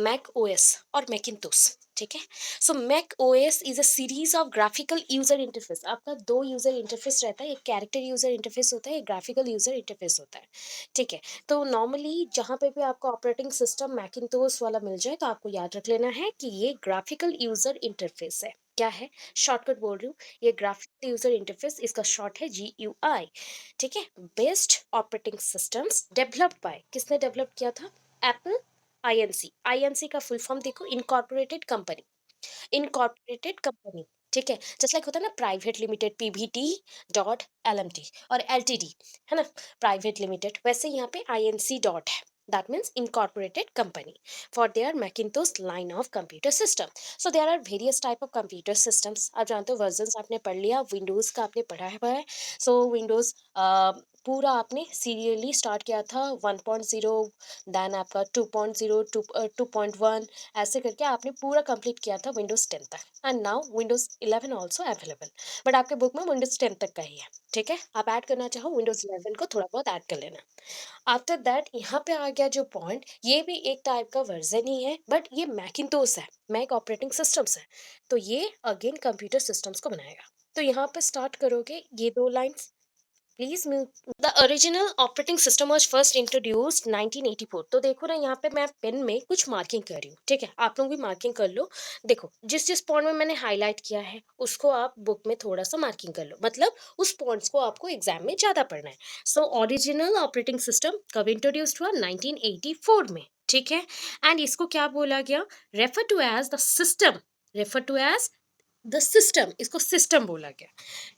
Mac OS और Macintosh. ठीक है। So Mac OS is a series of graphical user interface. आपका दो यूजर इंटरफेस रहता है, एक कैरेक्टर यूजर इंटरफेस होता है, एक ग्राफिकल यूजर इंटरफेस होता है। ठीक है। तो नॉर्मली जहाँ पे भी आपको ऑपरेटिंग सिस्टम मैकिंटोश वाला मिल जाए तो आपको याद रख लेना है कि ये ग्राफिकल यूजर इंटरफेस है। क्या है? शॉर्टकट बोल रही हूँ। ये ग्राफिकल यूजर इंटरफेस, इसका शॉर्ट है GUI। ठीक है। Best operating systems developed by, किसने डेवलप किया था? एप्पल। आईएनसी का फुल फॉर्म देखो, इनकॉर्पोरेटेड कंपनी। Incorporated company. ठीक है। जस्ट लाइक होता है ना प्राइवेट लिमिटेड, PVT.LMT और LTD, है ना, प्राइवेट लिमिटेड, वैसे यहाँ पे INC डॉट है। That means incorporated company for their Macintosh line of computer system. So there are various type of computer systems. आप जानते हो वर्जन आपने पढ़ लिया, विंडोज का आपने पढ़ा हुआ है। सो विंडोज पूरा आपने सीरियली स्टार्ट किया था 1.0, देन आपका 2.0, 2.1, ऐसे करके आपने पूरा कंप्लीट किया था विंडोज 10 तक। And now Windows 11 also available, but आपके बुक में विंडोज 10 तक का ही है। ठीक है। आप ऐड करना चाहो विंडोज 11 को थोड़ा बहुत ऐड कर लेना। आफ्टर दैट यहाँ पे आ गया जो पॉइंट, ये भी एक टाइप का वर्जन ही है, बट ये मैकिंटोश है, मैक ऑपरेटिंग सिस्टम्स है। तो ये अगेन कंप्यूटर सिस्टम्स को बनाएगा। तो यहाँ पे स्टार्ट करोगे ये दो lines please. The original operating system was first introduced 1984। तो देखो ना, यहाँ पे मैं पेन में कुछ मार्किंग कर रही हूँ। ठीक है। आप लोग भी मार्किंग कर लो। देखो जिस जिस पॉइंट में मैंने हाईलाइट किया है उसको आप बुक में थोड़ा सा मार्किंग कर लो, मतलब उस पॉइंट्स को आपको एग्जाम में ज्यादा पढ़ना है। सो ओरिजिनल ऑपरेटिंग सिस्टम कब इंट्रोड्यूस्ड हुआ? 1984 में। ठीक है। एंड इसको क्या बोला गया? Refer to as the system. Refer to as the system, इसको सिस्टम बोला गया।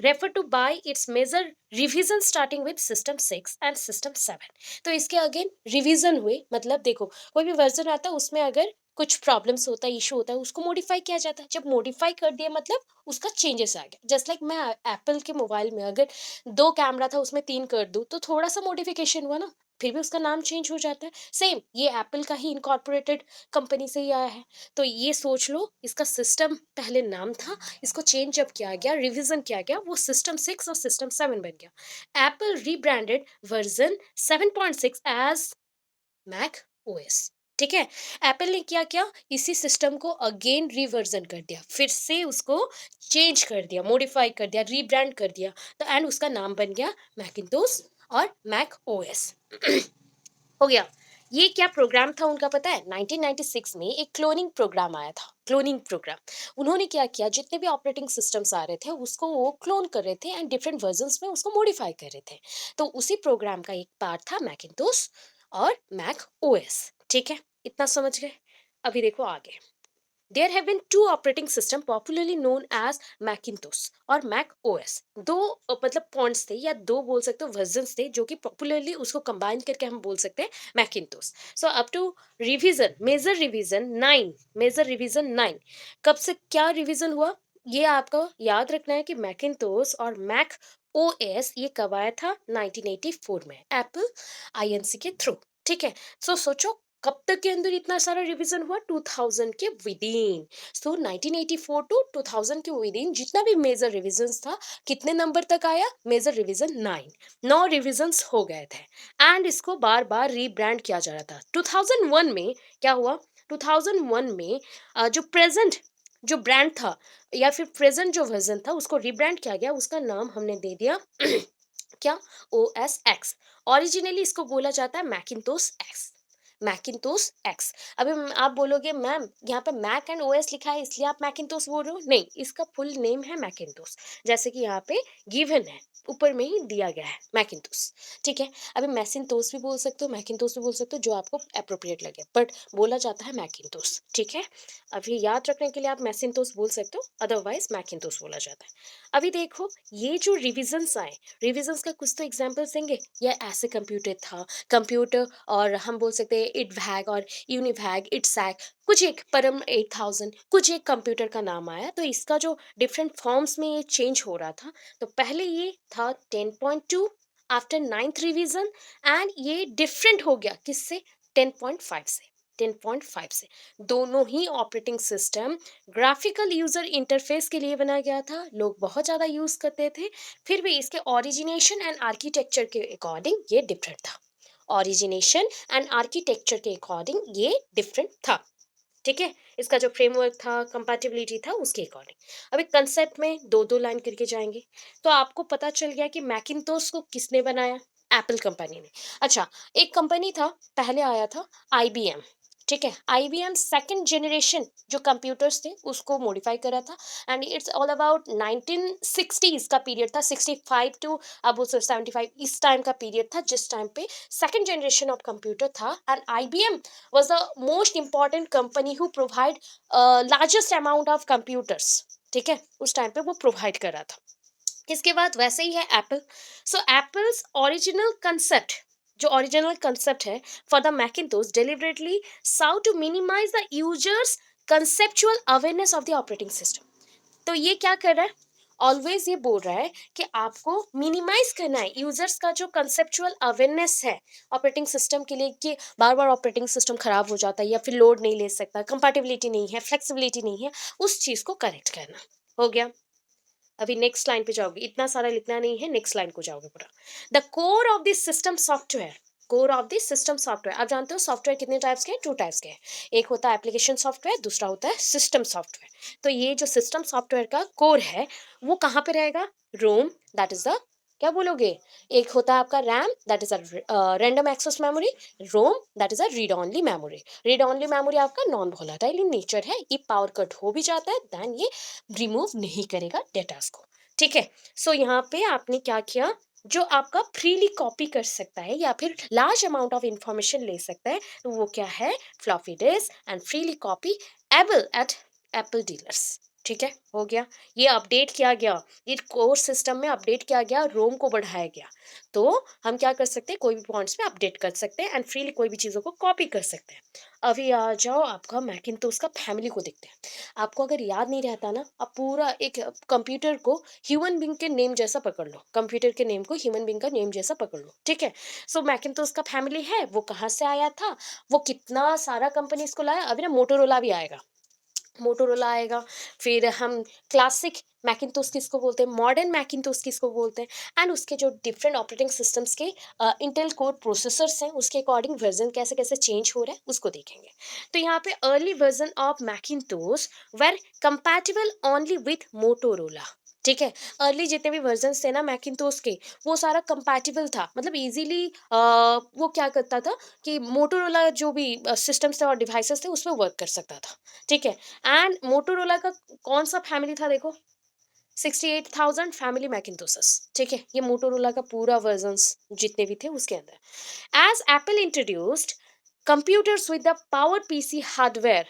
Refer to by its major revision starting with system 6 and system 7। तो इसके अगेन रिवीजन हुए, मतलब देखो कोई भी वर्जन आता है उसमें अगर कुछ प्रॉब्लम्स होता है, इशू होता है, उसको मॉडिफाई किया जाता है। जब मॉडिफाई कर दिया मतलब उसका चेंजेस आ गया। जस्ट लाइक मैं एप्पल के मोबाइल में अगर दो कैमरा था उसमें तीन कर दूं तो थोड़ा सा मॉडिफिकेशन हुआ ना, फिर भी उसका नाम चेंज हो जाता है। सेम ये एप्पल का ही इनकॉर्पोरेटेड कंपनी से ही आया है। तो ये सोच लो, इसका सिस्टम पहले नाम था, इसको चेंज जब किया गया, रिवीजन किया गया, वो सिस्टम 6 और सिस्टम 7 बन गया। Apple rebranded version 7.6 as Mac OS. ठीक है। एप्पल ने क्या किया, इसी सिस्टम को अगेन रिवर्जन कर दिया, फिर से उसको चेंज कर दिया, मॉडिफाई कर दिया, रीब्रांड कर दिया। तो एंड उसका नाम बन गया मैकिंटोश और मैक ओएस। हो गया। ये क्या प्रोग्राम था उनका पता है? 1996 में एक क्लोनिंग प्रोग्राम आया था, क्लोनिंग प्रोग्राम। उन्होंने क्या किया, जितने भी ऑपरेटिंग सिस्टम्स आ रहे थे उसको वो क्लोन कर रहे थे एंड डिफरेंट वर्जन्स में उसको मॉडिफाई कर रहे थे। तो उसी प्रोग्राम का एक पार्ट था मैकिंटोश और मैक ओएस। ठीक है। इतना समझ गए? अभी देखो आगे। There have been two operating system popularly known as Macintosh और Mac OS। दो मतलब पॉइंट्स थे या दो बोल सकते हो वर्जन्स थे जो कि पॉपुलरली उसको कंबाइन करके हम बोल सकते हैं Macintosh। So up to revision, major revision 9, major revision 9 कब से क्या रिवीजन हुआ? ये आपको याद रखना है कि Macintosh और Mac OS ये कब आया था? 1984 में, एप्पल INC के थ्रू। ठीक है। सो सोचो कब तक के अंदर इतना सारा रिवीजन हुआ? 2000 के विद इन। सो 1984 टू 2000 के विद इन जितना भी मेजर रिवीजन था, कितने नंबर तक आया? Major revision 9। 9 रिवीजन्स हो गए थे एंड इसको बार बार रीब्रांड किया जा रहा था। 2001 में क्या हुआ? 2001 में जो प्रेजेंट जो ब्रांड था या फिर प्रेजेंट जो वर्जन था उसको रीब्रांड किया गया, उसका नाम हमने दे दिया क्या? OS X। ओरिजिनली इसको बोला जाता है मैकिंटोश एक्स। Macintosh x. अभी आप बोलोगे मैम यहाँ पे मैक एंड ओएस लिखा है इसलिए आप मैकिंटोश बोल रहे हो? नहीं, इसका फुल नेम है मैकिंटोश, जैसे कि यहाँ पे गिवन है, ऊपर में ही दिया गया है मैकिंटोश। ठीक है। अभी मैसिंटोश भी बोल सकते हो, मैकिंटोश भी बोल सकते हो, जो आपको अप्रोप्रिएट लगे, बट बोला जाता है मैकिंटोश। ठीक है। अभी याद रखने के लिए आप मैसिंटोश बोल सकते हो, अदरवाइज मैकिंटोश बोला जाता है। अभी देखो ये जो रिविजन्स आए, रिविजन्स का कुछ तो एग्जाम्पल्स देंगे। यह ऐसे कंप्यूटर था, कंप्यूटर, और हम बोल सकते हैं इटवैग और यूनिवैग, इटसैक, कुछ एक परम 8000, कुछ एक कंप्यूटर का नाम आया। तो इसका जो डिफरेंट फॉर्म्स में ये चेंज हो रहा था। तो पहले ये था 10.2, आफ्टर 9th रिवीजन, एंड ये डिफरेंट हो गया किससे? 10.5 से। 10.5 से दोनों ही operating system graphical user interface के लिए बनाया गया था, लोग बहुत ज़्यादा यूज़ करते थे। फिर भी इसके ओरिजिनेशन एंड आर्किटेक्चर के अकॉर्डिंग ये डिफरेंट था। ओरिजिनेशन एंड आर्किटेक्चर के अकॉर्डिंग ये डिफरेंट था। ठीक है, इसका जो फ्रेमवर्क था, कंपैटिबिलिटी था, उसके अकॉर्डिंग। अभी कंसेप्ट में दो दो लाइन करके जाएंगे। तो आपको पता चल गया कि मैकिन्टोश को किसने बनाया, एप्पल कंपनी ने। अच्छा, एक कंपनी था, पहले आया था आईबीएम। ठीक है, आईबीएम सेकंड जनरेशन जो कंप्यूटर्स थे उसको मॉडिफाई करा था। And it's all about 1960s का पीरियड था, 65 टू अब 75, इस टाइम का पीरियड था जिस टाइम पे सेकंड जनरेशन ऑफ कंप्यूटर था। And IBM was the most important company who provide largest amount of computers। ठीक है, उस टाइम पे वो प्रोवाइड कर रहा था। इसके बाद वैसे ही है Apple. So Apple's original concept, जो ओरिजिनल कंसेप्ट है for the Macintosh deliberately sought to minimize the user's conceptual awareness of the operating system. तो ये क्या कर रहा है, ऑलवेज ये बोल रहा है कि आपको मिनिमाइज करना है यूजर्स का जो कंसेप्चुअल अवेयरनेस है ऑपरेटिंग सिस्टम के लिए, कि बार बार ऑपरेटिंग सिस्टम खराब हो जाता है या फिर लोड नहीं ले सकता, कंपैटिबिलिटी नहीं है, फ्लेक्सिबिलिटी नहीं है, उस चीज को करेक्ट करना। हो गया। अभी नेक्स्ट लाइन पे जाओगे, इतना सारा लिखना नहीं है, नेक्स्ट लाइन को जाओगे पूरा। The core of this system software, core of this system software, आप जानते हो सॉफ्टवेयर कितने टाइप्स के हैं, टू टाइप्स के हैं। एक होता है एप्लीकेशन सॉफ्टवेयर, दूसरा होता है सिस्टम सॉफ्टवेयर। तो ये जो सिस्टम सॉफ्टवेयर का कोर है वो कहाँ पे रहेगा, रोम, दैट इज द, क्या बोलोगे, एक होता है आपका RAM, that is a random access memory, ROM that is a read only memory. Read only memory आपका नॉन वोलेटाइल इन नेचर है, ये पावर कट हो भी जाता है देन ये रिमूव नहीं करेगा डेटास को। ठीक है, सो यहाँ पे आपने क्या किया, जो आपका फ्रीली कॉपी कर सकता है या फिर लार्ज अमाउंट ऑफ इंफॉर्मेशन ले सकता है, तो वो क्या है, floppy disk and freely copyable at Apple dealers. ठीक है, हो गया। ये अपडेट किया गया, ये कोर सिस्टम में अपडेट किया गया, रोम को बढ़ाया गया। तो हम क्या कर सकते हैं, कोई भी पॉइंट्स पे अपडेट कर सकते हैं एंड फ्रीली कोई भी चीज़ों को कॉपी कर सकते हैं। अभी आ जाओ आपका मैकिन्टोश का फैमिली को देखते हैं। आपको अगर याद नहीं रहता ना, आप पूरा एक कंप्यूटर को ह्यूमन बींग के नेम जैसा पकड़ लो, कंप्यूटर के नेम को ह्यूमन बींग का नेम जैसा पकड़ लो। ठीक है, सो मैकिन्टोश का फैमिली है, वो कहाँ से आया था, वो कितना सारा कंपनी इसको लाया। अभी ना मोटोरोला भी आएगा, मोटोरोला आएगा। फिर हम क्लासिक मैकिन्टोश किसको बोलते हैं, मॉडर्न मैकिन्टोश किसको बोलते हैं, एंड उसके जो डिफरेंट ऑपरेटिंग सिस्टम्स के इंटेल कोर प्रोसेसर्स हैं उसके अकॉर्डिंग वर्जन कैसे कैसे चेंज हो रहा है उसको देखेंगे। तो यहाँ पे early version of Macintosh were compatible only with Motorola. ठीक है, अर्ली जितने भी वर्जन थे ना मैकिन्टोश के, वो सारा कंपैटिबल था, मतलब इजीली वो क्या करता था कि मोटोरोला जो भी सिस्टम्स थे और डिवाइसेस थे उसमें वर्क कर सकता था। ठीक है, एंड मोटोरोला का कौन सा फैमिली था देखो, 68,000 फैमिली मैकिन्टोसेस। ठीक है, ये मोटोरोला का पूरा वर्जन्स जितने भी थे उसके अंदर। As Apple introduced computers with the power pc hardware,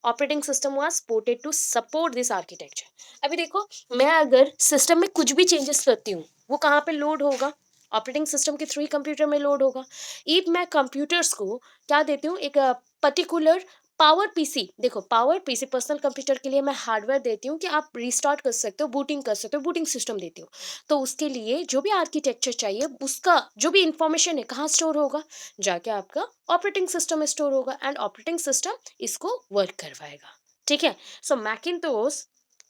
operating system was ported to support this architecture। अभी देखो, मैं अगर सिस्टम में कुछ भी चेंजेस करती हूँ वो कहाँ पे लोड होगा, ऑपरेटिंग सिस्टम के थ्रू ही कंप्यूटर में लोड होगा। इफ मैं कंप्यूटर्स को क्या देती हूँ, एक पर्टिकुलर पावर पीसी, देखो पावर पीसी पर्सनल कंप्यूटर के लिए मैं हार्डवेयर देती हूँ कि आप रिस्टार्ट कर सकते हो, बूटिंग कर सकते हो, बूटिंग सिस्टम देती हूँ। तो उसके लिए जो भी आर्किटेक्चर चाहिए उसका जो भी इंफॉर्मेशन है कहाँ स्टोर होगा, जाके आपका ऑपरेटिंग सिस्टम में स्टोर होगा एंड ऑपरेटिंग सिस्टम इसको वर्क करवाएगा। ठीक है, सो मैकिन्टोश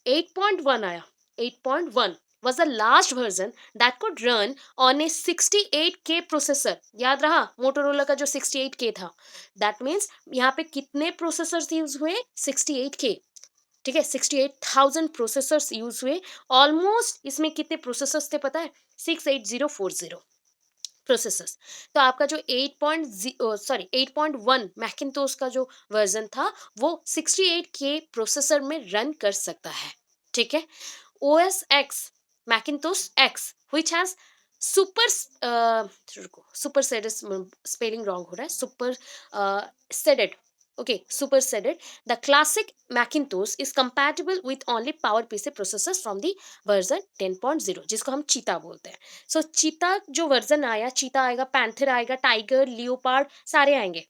8.1 आया, 8.1 was the last version that could run on a 68K processor. याद रहा मोटोरोला का जो 68K था, दैट मीन्स यहाँ पे कितने प्रोसेसर्स यूज हुए, 68K। ठीक है, 68,000 प्रोसेसर्स यूज हुए। ऑलमोस्ट इसमें कितने प्रोसेसर्स थे पता है, 68040 प्रोसेसर्स। तो आपका जो 8.1 मैकिन्टोश का जो वर्जन था वो 68K प्रोसेसर में रन कर सकता है। ठीक है, OS X Macintosh X which has super super shaded, spelling wrong हो रहा है, super shaded, okay super shaded, the classic Macintosh is compatible with only power PC processors from the version 10.0 जिसको हम चीता बोलते हैं। सो चीता जो वर्जन आया, चीता आएगा, पैंथर आएगा, टाइगर, लियोपार्ड सारे आएंगे।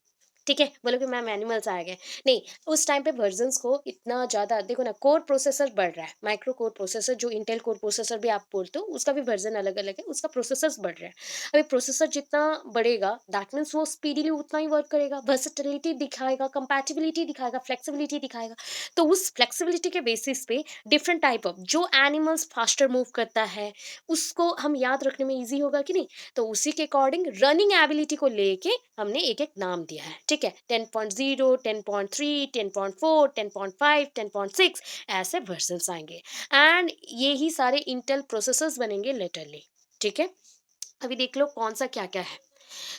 ठीक है, बोलोगे मैम एनिमल्स आ गए, नहीं, उस टाइम पे वर्जन्स को इतना ज़्यादा देखो ना, कोर प्रोसेसर बढ़ रहा है, माइक्रो कोर प्रोसेसर जो इंटेल कोर प्रोसेसर भी आप बोलते हो उसका भी वर्जन अलग अलग है, उसका प्रोसेसर्स बढ़ रहा है। अभी प्रोसेसर जितना बढ़ेगा दैट मीन्स वो स्पीडीली उतना ही वर्क करेगा, वर्सेटिलिटी दिखाएगा, कंपैटिबिलिटी दिखाएगा, फ्लेक्सिबिलिटी दिखाएगा। तो उस फ्लेक्सिबिलिटी के बेसिस पे डिफरेंट टाइप ऑफ जो एनिमल्स फास्टर मूव करता है उसको हम याद रखने में ईजी होगा कि नहीं, तो उसी के अकॉर्डिंग रनिंग एबिलिटी को लेके हमने एक एक नाम दिया है। ठीक ठीक है, 10.0, 10.3, 10.4, 10.5, 10.6 ऐसे वर्जन्स आएंगे एंड ये ही सारे इंटेल प्रोसेसर्स बनेंगे लेटरली। ठीक है, अभी देख लो कौन सा क्या क्या है।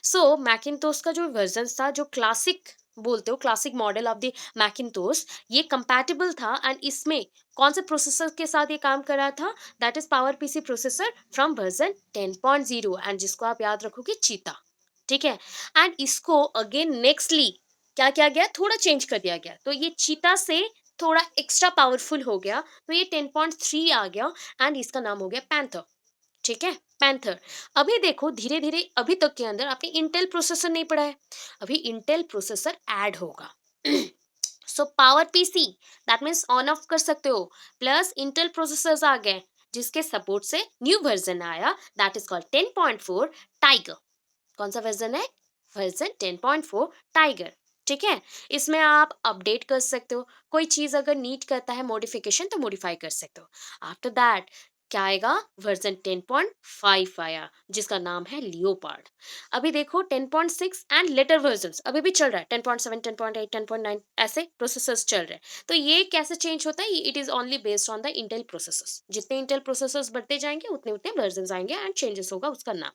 सो मैकिन्टोश का जो वर्जन था, जो क्लासिक बोलते हो, classic model of the Macintosh, ये कंपैटिबल था एंड इसमें कौन से प्रोसेसर के साथ ये काम कर रहा था, that is power PC processor from version 10.0 and जिसको आप याद रखोगे चीता। ठीक है, एंड इसको अगेन नेक्स्टली क्या किया गया, थोड़ा चेंज कर दिया गया, तो ये चीता से थोड़ा एक्स्ट्रा पावरफुल हो गया, तो ये 10.3 आ गया एंड इसका नाम हो गया पैंथर। ठीक है, पैंथर। अभी देखो धीरे धीरे अभी तक के अंदर आपने इंटेल प्रोसेसर नहीं पढ़ा है, अभी इंटेल प्रोसेसर ऐड होगा। So power PC that means on off कर सकते हो, प्लस इंटेल प्रोसेसर्स आ गए जिसके सपोर्ट से न्यू वर्जन आया, दैट इज कॉल्ड 10.4 टाइगर। कौन सा वर्जन है, वर्जन 10.4 टाइगर। ठीक है, इसमें आप अपडेट कर सकते हो, कोई चीज अगर नीड करता है मॉडिफिकेशन तो मॉडिफाई कर सकते हो। आफ्टर दैट क्या आएगा, वर्जन 10.5 आया जिसका नाम है लियोपार्ड। अभी देखो 10.6 एंड लेटर वर्जन्स अभी भी चल रहा है, 10.7, 10.8, 10.9 ऐसे प्रोसेसर्स चल रहे हैं। तो ये कैसे चेंज होता है, it is only based on the Intel processors, जितने इंटेल प्रोसेसर्स बढ़ते जाएंगे उतने उतने वर्जन आएंगे एंड चेंजेस होगा उसका नाम।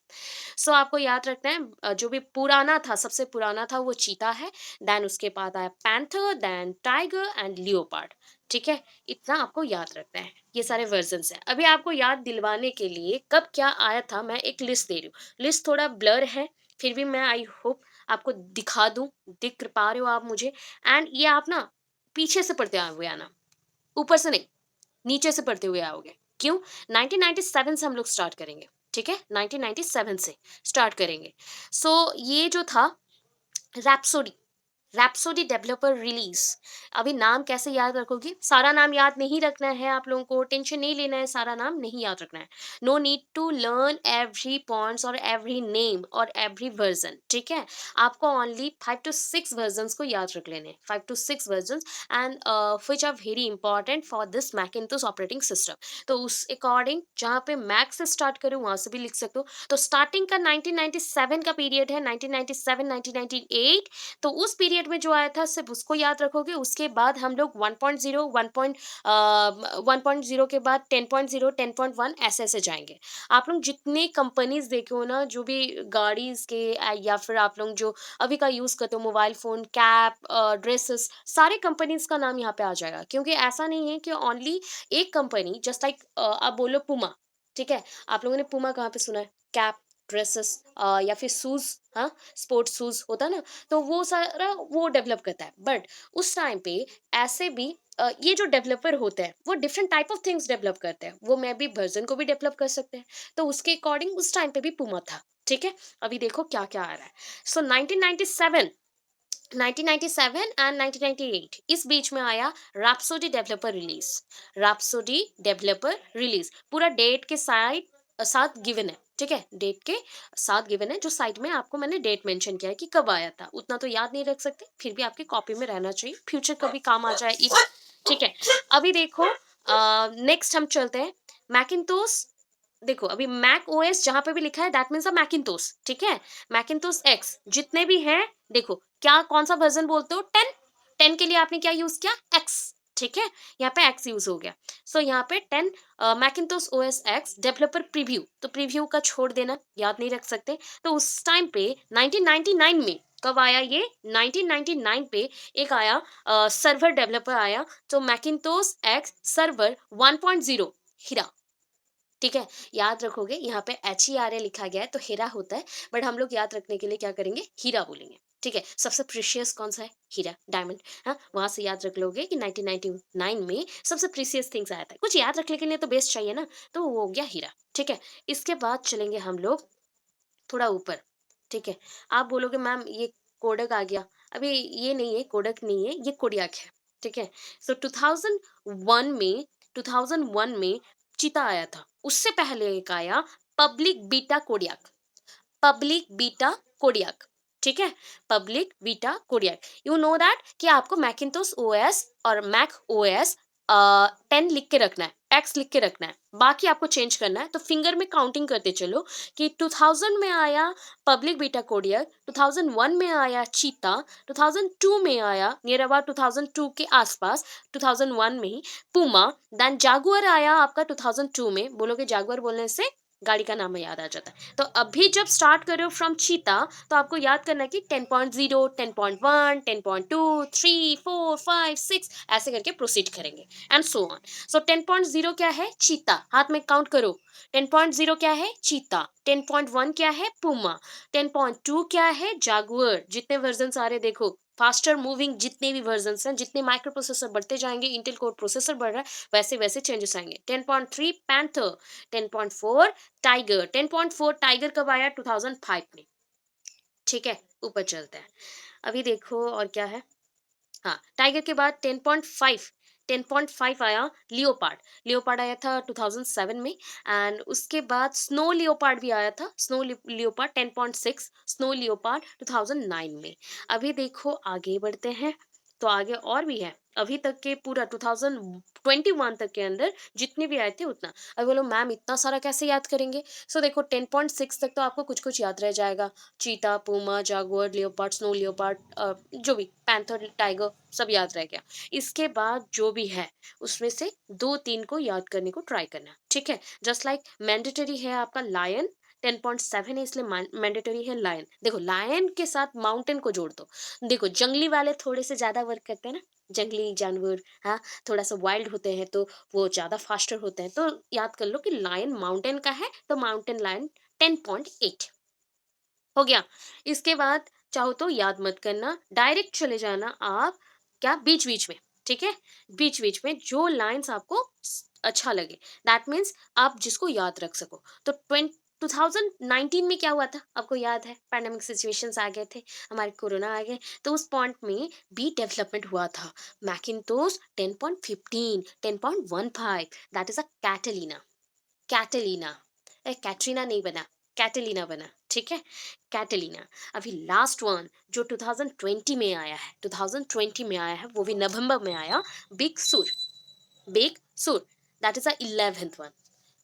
सो आपको याद रखना है जो भी पुराना था, सबसे पुराना था वो चीता है, देन उसके बाद आया Panther, then Tiger and Leopard. ठीक है, इतना आपको याद रखना है, ये सारे वर्जन्स हैं। अभी आपको याद दिलवाने के लिए कब क्या आया था मैं एक लिस्ट दे रही हूँ, लिस्ट थोड़ा ब्लर है फिर भी मैं आई होप आपको दिखा दूं, दिख पा रहे हो आप मुझे, एंड ये आप ना पीछे से पढ़ते हुए आना, ऊपर से नहीं, नीचे से पढ़ते हुए आओगे। क्यों, 1997 से हम लोग स्टार्ट करेंगे। ठीक है, 1997 से स्टार्ट करेंगे। सो ये जो था रैप्सोडी, रैप्सोडी डेवलपर रिलीज। अभी नाम कैसे याद रखोगे, सारा नाम याद नहीं रखना है आप लोगों को, टेंशन नहीं लेना है, सारा नाम नहीं याद रखना है। No need to learn every points और एवरी नेम और एवरी वर्जन। ठीक है, आपको ओनली 5 to 6 वर्जन को याद रख लेने, 5 to 6 version and which are very important for this Macintosh operating system. तो उस अकॉर्डिंग जहाँ पे मैक से स्टार्ट करूँ वहां से भी लिख सकते हो। तो स्टार्टिंग का 1997 का पीरियड है, 1997 1998, तो उस पीरियड में जो आया था सिर्फ उसको याद रखोगे। उसके बाद हम लोग 1.0 1.0 के बाद 10.0 10.1 ऐसे ऐसे जाएंगे। आप लोग जितने कंपनीज देखे हो ना, जो भी गाड़ीज के या फिर आप लोग जो अभी का यूज करते हो, मोबाइल फोन, कैप, ड्रेसेस, सारे कंपनीज का नाम यहाँ पे आ जाएगा। क्योंकि ऐसा नहीं है कि ओनली एक कंपनी, जस्ट लाइक आप बोलो पुमा। ठीक है, आप लोगों ने पुमा कहाँ पे सुना है, कैप, ड्रेसेस या फिर शूज, हाँ, स्पोर्ट्स शूज होता है ना, तो वो सारा वो डेवलप करता है। बट उस टाइम पे ऐसे भी ये जो डेवलपर होते हैं वो different type of things develop करते हैं, वो मैं भी वर्जन को भी डेवलप कर सकते हैं। तो उसके अकॉर्डिंग उस टाइम पे भी पुमा था। ठीक है, अभी देखो क्या क्या आ रहा है। सो 1997, 1997 एंड 1998 इस बीच में आया rhapsody developer release. Rhapsody developer release पूरा डेट के साथ गिवन है। ठीक है, डेट के साथ गिवन है, जो साइट में आपको मैंने डेट मेंशन किया है कि कब आया था, उतना तो याद नहीं रख सकते, फिर भी आपकी कॉपी में रहना चाहिए, फ्यूचर कभी काम आ जाए इफ। ठीक है, अभी देखो नेक्स्ट हम चलते हैं मैकिन्टोश। देखो अभी मैक ओएस जहां पे भी लिखा है दैट मीन्स अ मैकिन्टोश। ठीक है, मैकिन्टोश एक्स जितने भी हैं, देखो क्या कौन सा वर्जन बोलते हो, 10, 10 के लिए आपने क्या यूज किया, एक्स। ठीक है, यहाँ पे एक्स यूज हो गया। सो यहाँ पे 10 Macintosh OS x developer preview, तो प्रीव्यू का छोड़ देना, याद नहीं रख सकते। तो उस टाइम पे 1999 में कब आया ये, 1999 पे एक आया सर्वर डेवलपर आया, तो मैकिन्टोश एक्स सर्वर 1.0 हीरा। ठीक है, याद रखोगे यहाँ पे HERA लिखा गया है तो हीरा होता है, बट हम लोग याद रखने के लिए क्या करेंगे, हीरा बोलेंगे। ठीक है, सबसे प्रीशियस कौन सा है, हीरा, डायमंड। हाँ, वहां से याद रख लोगे कि 1999 में सबसे प्रीशियस थिंग्स आया था, कुछ याद रखने के लिए तो बेस्ट चाहिए ना, तो वो हो गया हीरा। ठीक है, इसके बाद चलेंगे हम लोग थोड़ा ऊपर। ठीक है, आप बोलोगे मैम ये कोडक आ गया, अभी ये नहीं है, कोडक नहीं है, ये कोडियाक है। ठीक है, सो 2001 में, 2001 में चीता आया था, उससे पहले एक आया public beta Kodiak, public beta Kodiak. ठीक है, public beta Kodiak. You know that कि आपको मैकिन्टोश ओएस और मैक ओएस 10 लिख के रखना है। एक्स लिख के रखना है, बाकी आपको चेंज करना है। तो फिंगर में काउंटिंग करते चलो कि 2000 में आया पब्लिक बीटा कोडियर, 2001 में आया चीता, 2002 में आया नियर अबाउट 2002 के आसपास, 2001 में ही पुमा, देन जागुआर आया आपका 2002 में। बोलोगे जागुआर बोलने से गाड़ी का नाम याद आ जाता है। तो अभी जब स्टार्ट करो फ्रॉम चीता, तो आपको याद करना है कि 10.0, 10.1, 10.2, 3, 4, 5, 6 ऐसे करके प्रोसीड करेंगे एंड सो ऑन। सो 10.0 क्या है? चीता, हाथ में काउंट करो। 10.0 क्या है? चीता। 10.1 क्या है? पूमा। 10.2 क्या है? जागुआर। जितने वर्जन आ रहे देखो, फास्टर मूविंग जितने भी वर्जन हैं, जितने माइक्रो प्रोसेसर बढ़ते जाएंगे, इंटेल कोर प्रोसेसर बढ़ रहा है, वैसे वैसे चेंजेस आएंगे। 10.3 पैंथर, 10.4 टाइगर। 10.4 टाइगर कब आया? 2005 में। ठीक है, ऊपर चलते हैं। अभी देखो और क्या है। हाँ, टाइगर के बाद 10.5, 10.5 आया लियोपार्ड। लियोपार्ड आया था 2007 में। एंड उसके बाद स्नो लियोपार्ड भी आया था, स्नो लियोपार्ड 10.6, स्नो लियोपार्ड 2009 में। अभी देखो आगे बढ़ते हैं, तो आगे और भी है। अभी तक के पूरा 2021 तक के अंदर जितने भी आए थे उतना। अब बोलो मैम इतना सारा कैसे याद करेंगे? सो देखो 10.6 तक तो आपको कुछ कुछ याद रह जाएगा। चीता, Puma, Jaguar, leopard, snow leopard, जो भी पैंथर, टाइगर, सब याद रह गया। इसके बाद जो भी है उसमें से दो तीन को याद करने को ट्राई करना, ठीक है। जस्ट लाइक मैंडेटरी है आपका लायन, 10.7 है इसलिए मैंडेटरी है लायन। देखो लायन के साथ माउंटेन को जोड़ दो। देखो जंगली वाले थोड़े से ज्यादा वर्क करते हैं ना, जंगली जानवर, हाँ, थोड़ा सा वाइल्ड होते हैं तो वो ज्यादा फास्टर होते हैं। तो याद कर लो कि लायन माउंटेन का है, तो माउंटेन लायन 10.8 हो गया। इसके बाद चाहो तो याद मत करना, डायरेक्ट चले जाना आप क्या बीच बीच में, ठीक है। बीच बीच में जो लाइंस आपको अच्छा लगे, दैट मीन्स आप जिसको याद रख सको। तो 2019 में क्या हुआ था आपको याद है? पैंडेमिक सिचुएशंस आ गए थे, हमारे कोरोना आ गए, तो उस पॉइंट में भी डेवलपमेंट हुआ था। Macintosh 10.15, 10.15, that is a Catalina. Catalina, Katrina नहीं बना, कैटलीना बना, ठीक है। कैटलीना। अभी लास्ट वन जो 2020 में आया है, 2020 में आया है, वो भी नवंबर में आया, बिग सुर। बिग सुर, that is the 11th one.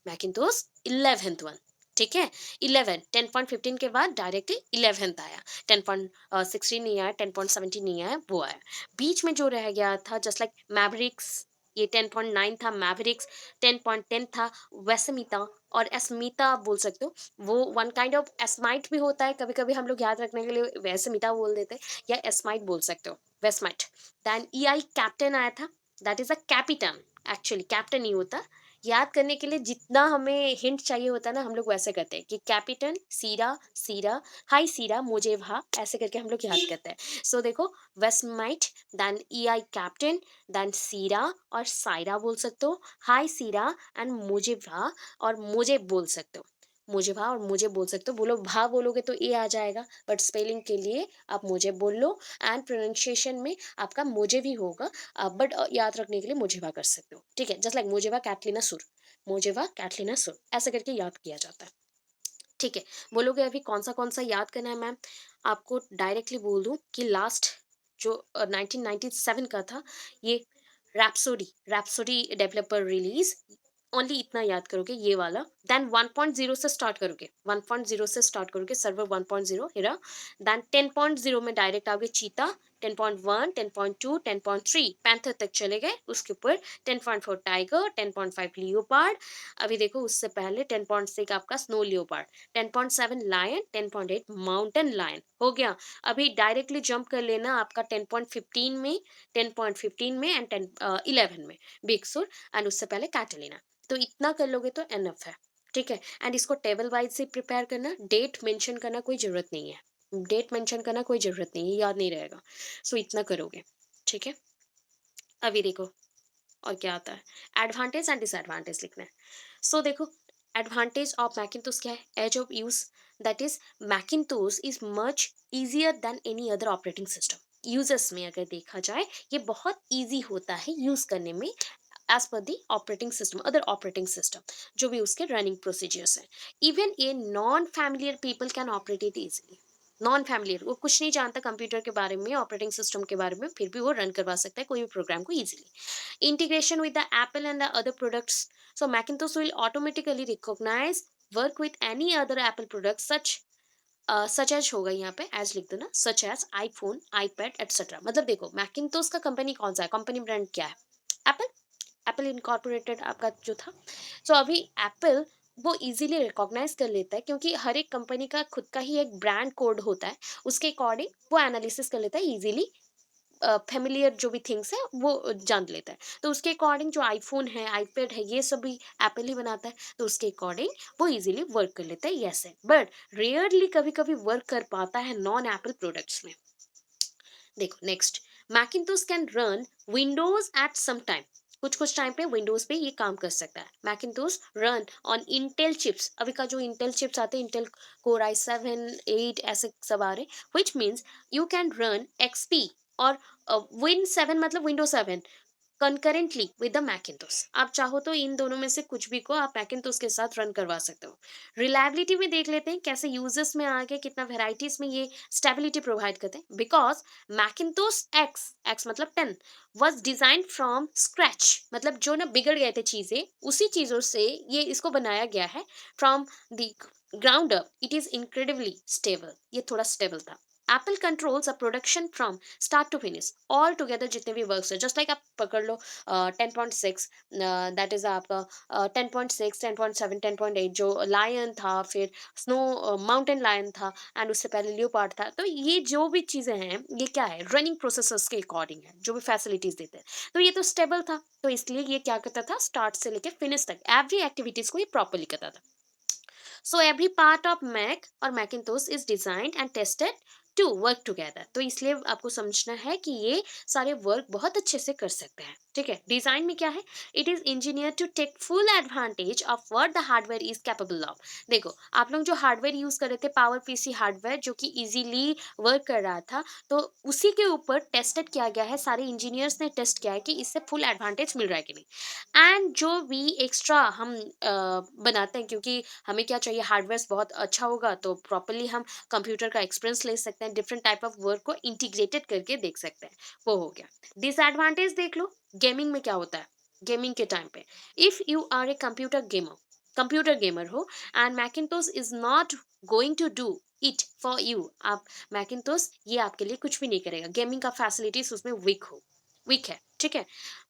Macintosh 11th one, ठीक है। 11, 10.15 के बाद डायरेक्टली 11th आया। 10.16 नहीं आया, 10.17 नहीं आया, वो आया। बीच में जो रह गया था जस्ट लाइक मैवरिक्स, ये 10.9 था मैवरिक्स। 10.10 था वेसमिता, और एस्मिता आप बोल सकते हो। वो वन काइंड ऑफ एस्माइट भी होता है, कभी कभी हम लोग याद रखने के लिए वेसमिता बोल देते हैं, या एस्माइट बोल सकते हो, वेस्माइट। देन ई आई कैप्टन आया था, that is a captain. Actually captain नहीं होता। याद करने के लिए जितना हमें हिंट चाहिए होता है ना, हम लोग वैसे करते हैं कि कैपिटन, सीरा, सीरा, हाय सीरा, मुझे भा, ऐसे करके हम लोग याद करते हैं। सो देखो, वेस्टमाइट, देन ई आई कैप्टन, देन सीरा और सायरा बोल सकते हो, हाय सीरा एंड मुझे भा, और मुझे बोल सकते हो, मुझे भा और मुझे बोल सकते हो। बोलो भा बोलोगे तो ए आ जाएगा, बट स्पेलिंग के लिए आप मुझे बोल लो, एंड प्रोनाउंसिएशन में आपका मुझे भी होगा, बट याद रखने के लिए मुझेवा कर सकते हो, ठीक है। जस्ट लाइक मुझेवा कैटलीना सुर, मुझेवा कैटलीना सुर, ऐसे करके याद किया जाता है, ठीक है। बोलोगे अभी कौन सा याद करना है मैम? आपको डायरेक्टली बोल दूं कि लास्ट जो 1997 का था, ये rhapsody, rhapsody developer release, only इतना याद करोगे ये वाला। देन 1.0 से स्टार्ट करोगे, 1.0 से स्टार्ट करोगे, सर्वर 1.0 हिरा। देन 10.0 में डायरेक्ट आओगे चीता, 10.1, 10.2, 10.3 पैंथर तक चले गए। उसके ऊपर 10.4 टाइगर, 10.5 लियोपार्ड। अभी देखो उससे पहले 10.6 आपका Snow Leopard, 10.7 Lion, 10.8 Mountain Lion हो गया। अभी डायरेक्टली जंप कर लेना आपका 10.15 में, 10.15 में एंड 11 में बिग सुर, एंड उससे पहले कैटलीना। तो इतना कर लोगे तो एनफ है, ठीक है। एंड इसको टेबल वाइज से प्रिपेयर करना, डेट मेंशन करना कोई जरूरत नहीं है, डेट मेंशन करना कोई जरूरत नहीं है, याद नहीं रहेगा। सो इतना करोगे, ठीक है। अभी देखो और क्या आता है, एडवांटेज एंड डिसएडवांटेज लिखना है। सो देखो, एडवांटेज ऑफ मैकिन्टोश क्या है? Ease of use, that is Macintosh is much easier than any other operating system. Users में अगर देखा जाए, ये बहुत ईजी होता है यूज करने में, एज पर the operating system, other operating system, जो भी उसके रनिंग प्रोसीजर्स हैं। Even a non familiar people can operate it easily. Non familiar, वो कुछ नहीं जानता कंप्यूटर के बारे में, ऑपरेटिंग सिस्टम के बारे में, फिर भी वो रन करवा सकता है कोई भी प्रोग्राम को easily. Integration with the Apple and the other products, So Macintosh will automatically recognize work with any other Apple product such as होगा यहाँ पे एज लिख देना such as iPhone iPad etcetera मतलब देखो मैकिनतोस का कंपनी कौन सा है कंपनी ब्रांड क्या है एप्पल एप्पल इनकॉर्पोरेटेड आपका जो था सो अभी एप्पल वो इजीली रिकॉग्नाइज कर लेता है क्योंकि हर एक कंपनी का खुद का ही एक ब्रांड कोड होता है उसके अकॉर्डिंग वो एनालिसिस कर लेता है इजीली फेमिलियर जो भी थिंग्स है वो जान लेता है तो उसके अकॉर्डिंग जो आईफोन है आईपैड है ये सब भी एप्पल ही बनाता है तो उसके अकॉर्डिंग वो इजीली वर्क कर लेता है यस है बट रेयरली कभी कभी वर्क कर पाता है नॉन एप्पल प्रोडक्ट्स में देखो next Macintosh can run Windows at some time कुछ टाइम पे विंडोज पे ये काम कर सकता है Macintosh run on Intel chips अभी का जो इंटेल चिप्स आते हैं इंटेल कोर i7 8 ऐसे सब आ रहे which means you can run XP और विन 7 मतलब विंडो 7 कंकरेंटली विद द मैकिनतोश आप चाहो तो इन दोनों में से कुछ भी को आप मैकिनतोश के साथ रन करवा सकते हो रिलायबिलिटी में देख लेते हैं कैसे यूजर्स में आगे कितना वेराइटीज में ये स्टेबिलिटी प्रोवाइड करते हैं बिकॉज मैकिनतोश एक्स एक्स मतलब 10 वॉज डिजाइन फ्रॉम स्क्रैच मतलब जो ना बिगड़ गए थे चीजें उसी चीजों से ये इसको बनाया गया है from the ground up it is incredibly stable ये थोड़ा स्टेबल था Apple controls a production from start to finish all together जितने भी वर्क्स है जस्ट लाइक आप पकड़ लो 10.6 दैट इज आपका 10.6 10.7 10.8 जो लायन था फिर स्नो माउंटेन लायन था एंड उससे पहले लियोपार्ड था तो ये जो भी चीज़ें हैं ये क्या है रनिंग प्रोसेसर्स के अकॉर्डिंग है जो भी फैसिलिटीज देते हैं तो ये तो स्टेबल था तो इसलिए ये क्या करता था स्टार्ट से लेके फिनिश तक एवरी एक्टिविटीज को ये प्रॉपरली करता था so every part of Mac और Macintosh is designed and tested to work together तो इसलिए आपको समझना है कि ये सारे वर्क बहुत अच्छे से कर सकते हैं ठीक है डिजाइन में क्या है it is engineer to take full advantage of what the hardware is capable of देखो आप लोग जो हार्डवेयर यूज कर रहे थे पावर पीसी हार्डवेयर जो कि इजीली वर्क कर रहा था तो उसी के ऊपर टेस्टेड किया गया है सारे इंजीनियर्स ने टेस्ट किया है कि इससे फुल एडवांटेज मिल रहा है कि नहीं एंड जो भी एक्स्ट्रा हम बनाते हैं क्योंकि हमें क्या चाहिए हार्डवेयर बहुत अच्छा होगा तो प्रॉपरली हम कंप्यूटर का एक्सपीरियंस ले सकते हैं डिफरेंट टाइप ऑफ वर्क को इंटीग्रेटेड करके देख सकते हैं वो हो गया डिसएडवांटेज देख लो गेमिंग में क्या होता है गेमिंग के टाइम पे if you are a computer gamer हो and Macintosh is not going to do it for you आप मैकिनतोश ये आपके लिए कुछ भी नहीं करेगा गेमिंग का फैसिलिटीज उसमें वीक है ठीक है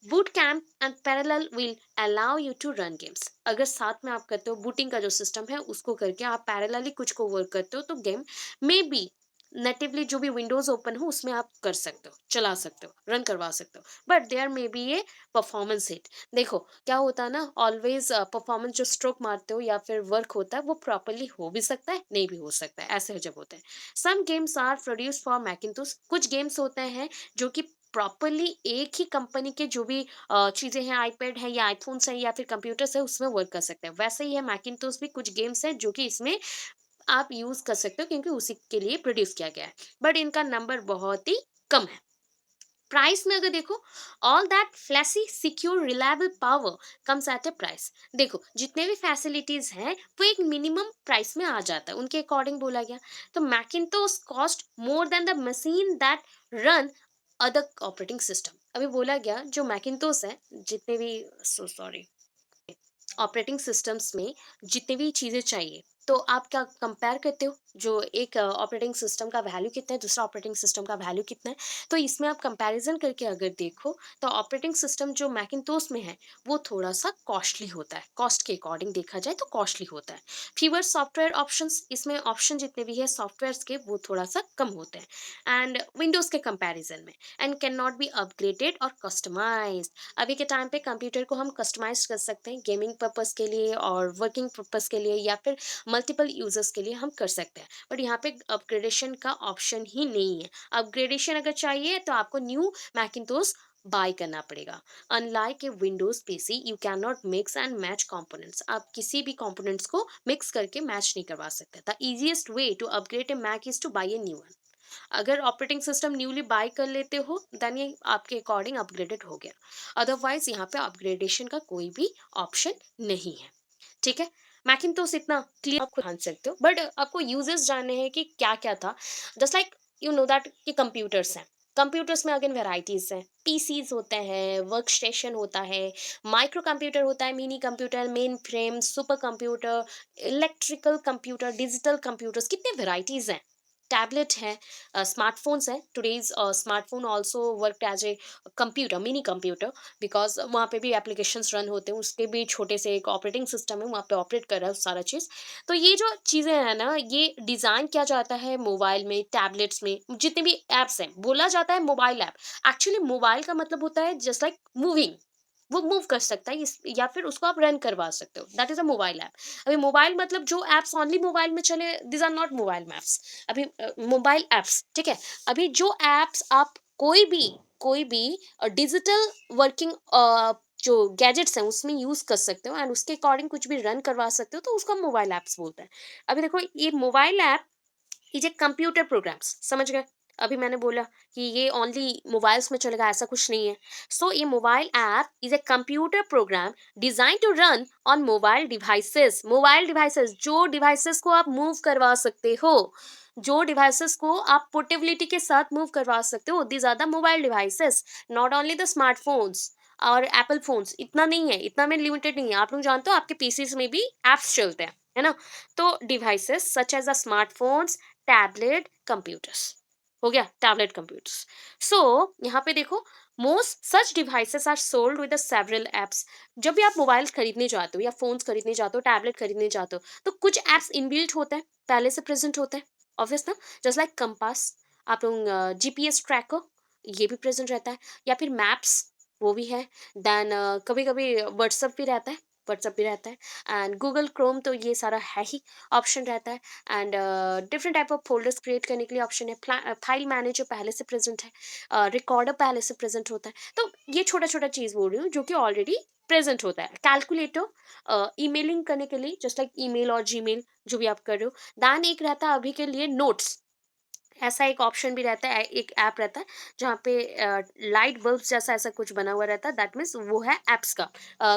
Boot Camp and parallel will allow you to run games अगर साथ में आप करते हो बूटिंग का जो सिस्टम है उसको करके आप पैरेलली कुछ को वर्क करते हो तो गेम में बी नेटिवली जो भी विंडोज ओपन हो उसमें आप कर सकते हो चला सकते हो रन करवा सकते हो but there may be a performance hit देखो क्या होता है ना ऑलवेज परफॉर्मेंस जो स्ट्रोक मारते हो या फिर वर्क होता है वो प्रॉपरली हो भी सकता है नहीं भी हो सकता है ऐसे जब होते हैं some games are produce for Macintosh कुछ गेम्स होते हैं जो कि प्रॉपरली एक ही कंपनी के जो भी चीज़ें हैं आईपैड है या आईफोन्स है या फिर कंप्यूटर्स है उसमें वर्क कर सकते हैं वैसे ही है मैकिनतोश भी कुछ गेम्स हैं जो कि इसमें आप यूज कर सकते हो क्योंकि उसी के लिए प्रोड्यूस किया गया है बट इनका नंबर बहुत ही कम है प्राइस में अगर देखो all that fleshy secure reliable power comes at A price देखो जितने भी फैसिलिटीज हैं वो एक मिनिमम प्राइस में आ जाता है उनके अकॉर्डिंग बोला गया तो Macintosh cost more than the machine that run other operating system अभी बोला गया जो मैकिनतोश है जितने भी सो सॉरी ऑपरेटिंग सिस्टम्स में जितनी भी चीज़ें चाहिए तो आप क्या कंपेयर करते हो जो एक ऑपरेटिंग सिस्टम का वैल्यू कितना है दूसरा ऑपरेटिंग सिस्टम का वैल्यू कितना है तो इसमें आप कंपैरिजन करके अगर देखो तो ऑपरेटिंग सिस्टम जो मैकिनतोश में है वो थोड़ा सा कॉस्टली होता है कॉस्ट के अकॉर्डिंग देखा जाए तो कॉस्टली होता है फीवर सॉफ्टवेयर ऑप्शंस इसमें ऑप्शन जितने भी है सॉफ्टवेयर के वो थोड़ा सा कम होते हैं एंड विंडोज़ के कंपैरिजन में and can not be upgraded और कस्टमाइज्ड अभी के टाइम पे कंप्यूटर को हम कस्टमाइज कर सकते हैं गेमिंग पर्पस के लिए और वर्किंग पर्पस के लिए या फिर मल्टीपल यूजर्स के लिए हम कर सकते हैं बट यहाँ पे अपग्रेडेशन का ऑप्शन ही नहीं है अपग्रेडेशन अगर चाहिए तो आपको न्यू मैकिनतोश बाय करना पड़ेगा unlike A Windows PC you can not mix and match components आप किसी भी कंपोनेंट्स को मिक्स करके मैच नहीं करवा सकते the easiest way to upgrade a Mac is to buy a new one अगर ऑपरेटिंग सिस्टम न्यूली बाय कर लेते हो देन ये आपके अकॉर्डिंग अपग्रेडेड हो गया अदरवाइज यहाँ पे अपग्रेडेशन का कोई भी ऑप्शन नहीं है ठीक है मैकिनतोश इतना क्लियर आप जान सकते हो बट आपको यूजेस जानने हैं कि क्या क्या था just like you know that कि कंप्यूटर्स हैं कंप्यूटर्स में अगेन वेराइटीज हैं, पीसीज होते हैं, वर्क स्टेशन होता है, माइक्रो कंप्यूटर होता है, mini computer, main frame, super computer, electrical computer, digital computers, कितने वेराइटीज हैं। टैबलेट है, स्मार्टफोन्स है, today's smartphone also work as a computer, mini computer, because वहाँ पे भी एप्लीकेशंस रन होते हैं, उसके भी छोटे से एक ऑपरेटिंग सिस्टम है, वहाँ पे ऑपरेट कर रहा है सारा चीज़। तो ये जो चीज़ें हैं ना, ये डिज़ाइन किया जाता है मोबाइल में, टैबलेट्स में, जितने भी ऐप्स हैं, बोला जाता है मोबाइल ऐप। एक्चुअली मोबाइल का मतलब होता है जस्ट लाइक मूविंग, वो मूव कर सकता है इस, या फिर उसको आप रन करवा सकते हो, that is a mobile app. अभी मोबाइल मतलब जो ऐप्स ओनली मोबाइल में चले, this are not mobile maps. अभी मोबाइल ऐप्स, ठीक है। अभी जो ऐप्स आप कोई भी डिजिटल वर्किंग जो गैजेट्स हैं उसमें यूज कर सकते हो, एंड उसके अकॉर्डिंग कुछ भी रन करवा सकते हो, तो उसको मोबाइल ऐप्स बोलते हैं। अभी देखो ये mobile app is a computer programs, समझ गए। अभी मैंने बोला कि ये ओनली मोबाइल्स में चलेगा, ऐसा कुछ नहीं है। सो ये mobile app is a computer program design to run on mobile devices, जो डिवाइसेस को आप मूव करवा सकते हो, जो डिवाइसेस को आप पोर्टेबिलिटी के साथ मूव करवा सकते हो, these are the mobile devices, not only the smartphones और एप्पल फोन्स। इतना नहीं है, इतना में लिमिटेड नहीं है, आप लोग जानते हो आपके पीसीस में भी एप्स चलते हैं, है ना। तो devices such as the smartphones, tablet, computers, हो गया टैबलेट कंप्यूटर्स। सो यहाँ पे देखो, most such devices are sold with several apps. जब भी आप मोबाइल खरीदने जाते हो या फोन्स खरीदने जाते हो, टैबलेट खरीदने जाते हो, तो कुछ एप्स इनबिल्ट होते हैं, पहले से प्रेजेंट होते हैं, ऑब्वियस ना। जस्ट लाइक कंपास, आप लोग जीपीएस ट्रैकर, ये भी प्रेजेंट रहता है, या फिर मैप्स, वो भी है। देन कभी कभी व्हाट्सअप भी रहता है एंड गूगल क्रोम, तो ये सारा है ही, ऑप्शन रहता है। And different type of folders create करने के लिए ऑप्शन है, फाइल मैनेजर पहले से प्रेजेंट है, रिकॉर्डर पहले से प्रेजेंट होता है। तो ये छोटा छोटा चीज़ बोल रही हूँ जो कि ऑलरेडी प्रेजेंट होता है। कैलकुलेटर, ईमेलिंग करने के लिए, जस्ट लाइक ईमेल और जीमेल जो भी आप कर रहे हो। दैन एक रहता है अभी के लिए नोट्स, ऐसा एक ऑप्शन भी रहता है, एक ऐप रहता है जहाँ पे लाइट बल्ब जैसा ऐसा कुछ बना हुआ रहता है, दैट मीन्स वो है ऐप्स का।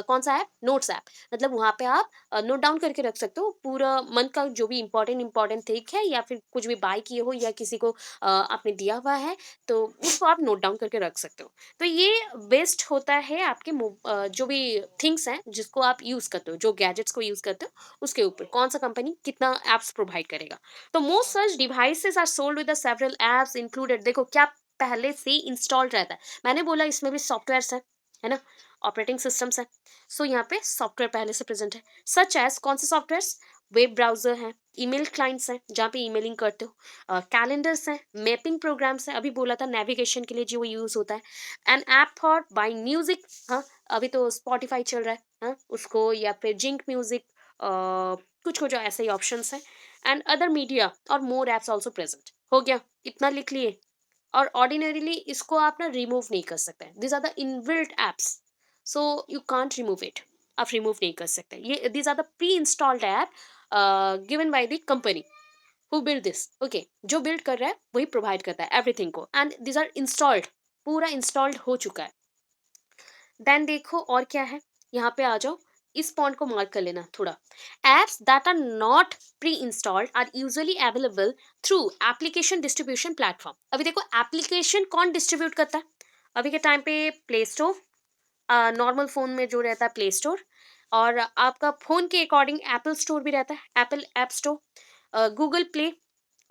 कौन सा ऐप? Notes app. मतलब वहाँ पे आप नोट डाउन करके रख सकते हो पूरा मंथ का जो भी इंपॉर्टेंट इंपॉर्टेंट थिंग है, या फिर कुछ भी बाय किए हो या किसी को आपने दिया हुआ है, तो उसको आप नोट डाउन करके रख सकते हो। तो ये बेस्ट होता है आपके जो भी थिंग्स हैं जिसको आप यूज़ करते हो, जो गैजेट्स को यूज़ करते हो, उसके ऊपर कौन सा कंपनी कितना ऐप्स प्रोवाइड करेगा। तो most such devices are sold with several apps included, देखो क्या पहले से इंस्टॉल्ड रहता है। मैंने बोला इसमें भी सॉफ्टवेयर्स है ना, ऑपरेटिंग सिस्टम्स है। सो यहाँ पे सॉफ्टवेयर पहले से प्रेजेंट है, सच एज कौन से सॉफ्टवेयर्स? वेब ब्राउजर है, ईमेल क्लाइंट्स हैं जहाँ पे ईमेलिंग करते हो, कैलेंडर्स हैं, मैपिंग प्रोग्राम्स हैं, अभी बोला था नेविगेशन के लिए जो यूज होता है, an app for buying music, हाँ अभी तो स्पॉटिफाई चल रहा है, हाँ उसको, या फिर जिंक म्यूजिक, कुछ कुछ ऐसे ही ऑप्शंस हैं, एंड अदर मीडिया और मोर एप्स ऑल्सो प्रेजेंट। हो गया, इतना लिख लिए। और ऑर्डिनरीली इसको आप ना रिमूव नहीं कर सकते, this are the inbuilt apps, so you can't remove it, आप रिमूव नहीं कर सकते। ये this are the pre installed app given by the company who build this, okay. जो बिल्ड कर रहा है वही प्रोवाइड करता है एवरीथिंग को, एंड दिस आर इंस्टॉल्ड, पूरा इंस्टॉल्ड हो चुका है। देन देखो और क्या है, यहाँ पे आ जाओ, इस पॉइंट को मार्क कर लेना थोड़ा। Apps that are not pre installed are usually available through application distribution platform. अभी देखो एप्लीकेशन कौन डिस्ट्रीब्यूट करता है अभी के टाइम पे? प्ले स्टोर, नॉर्मल फ़ोन में जो रहता है प्ले स्टोर, और आपका फ़ोन के अकॉर्डिंग एप्पल स्टोर भी रहता है, Apple app store, Google play,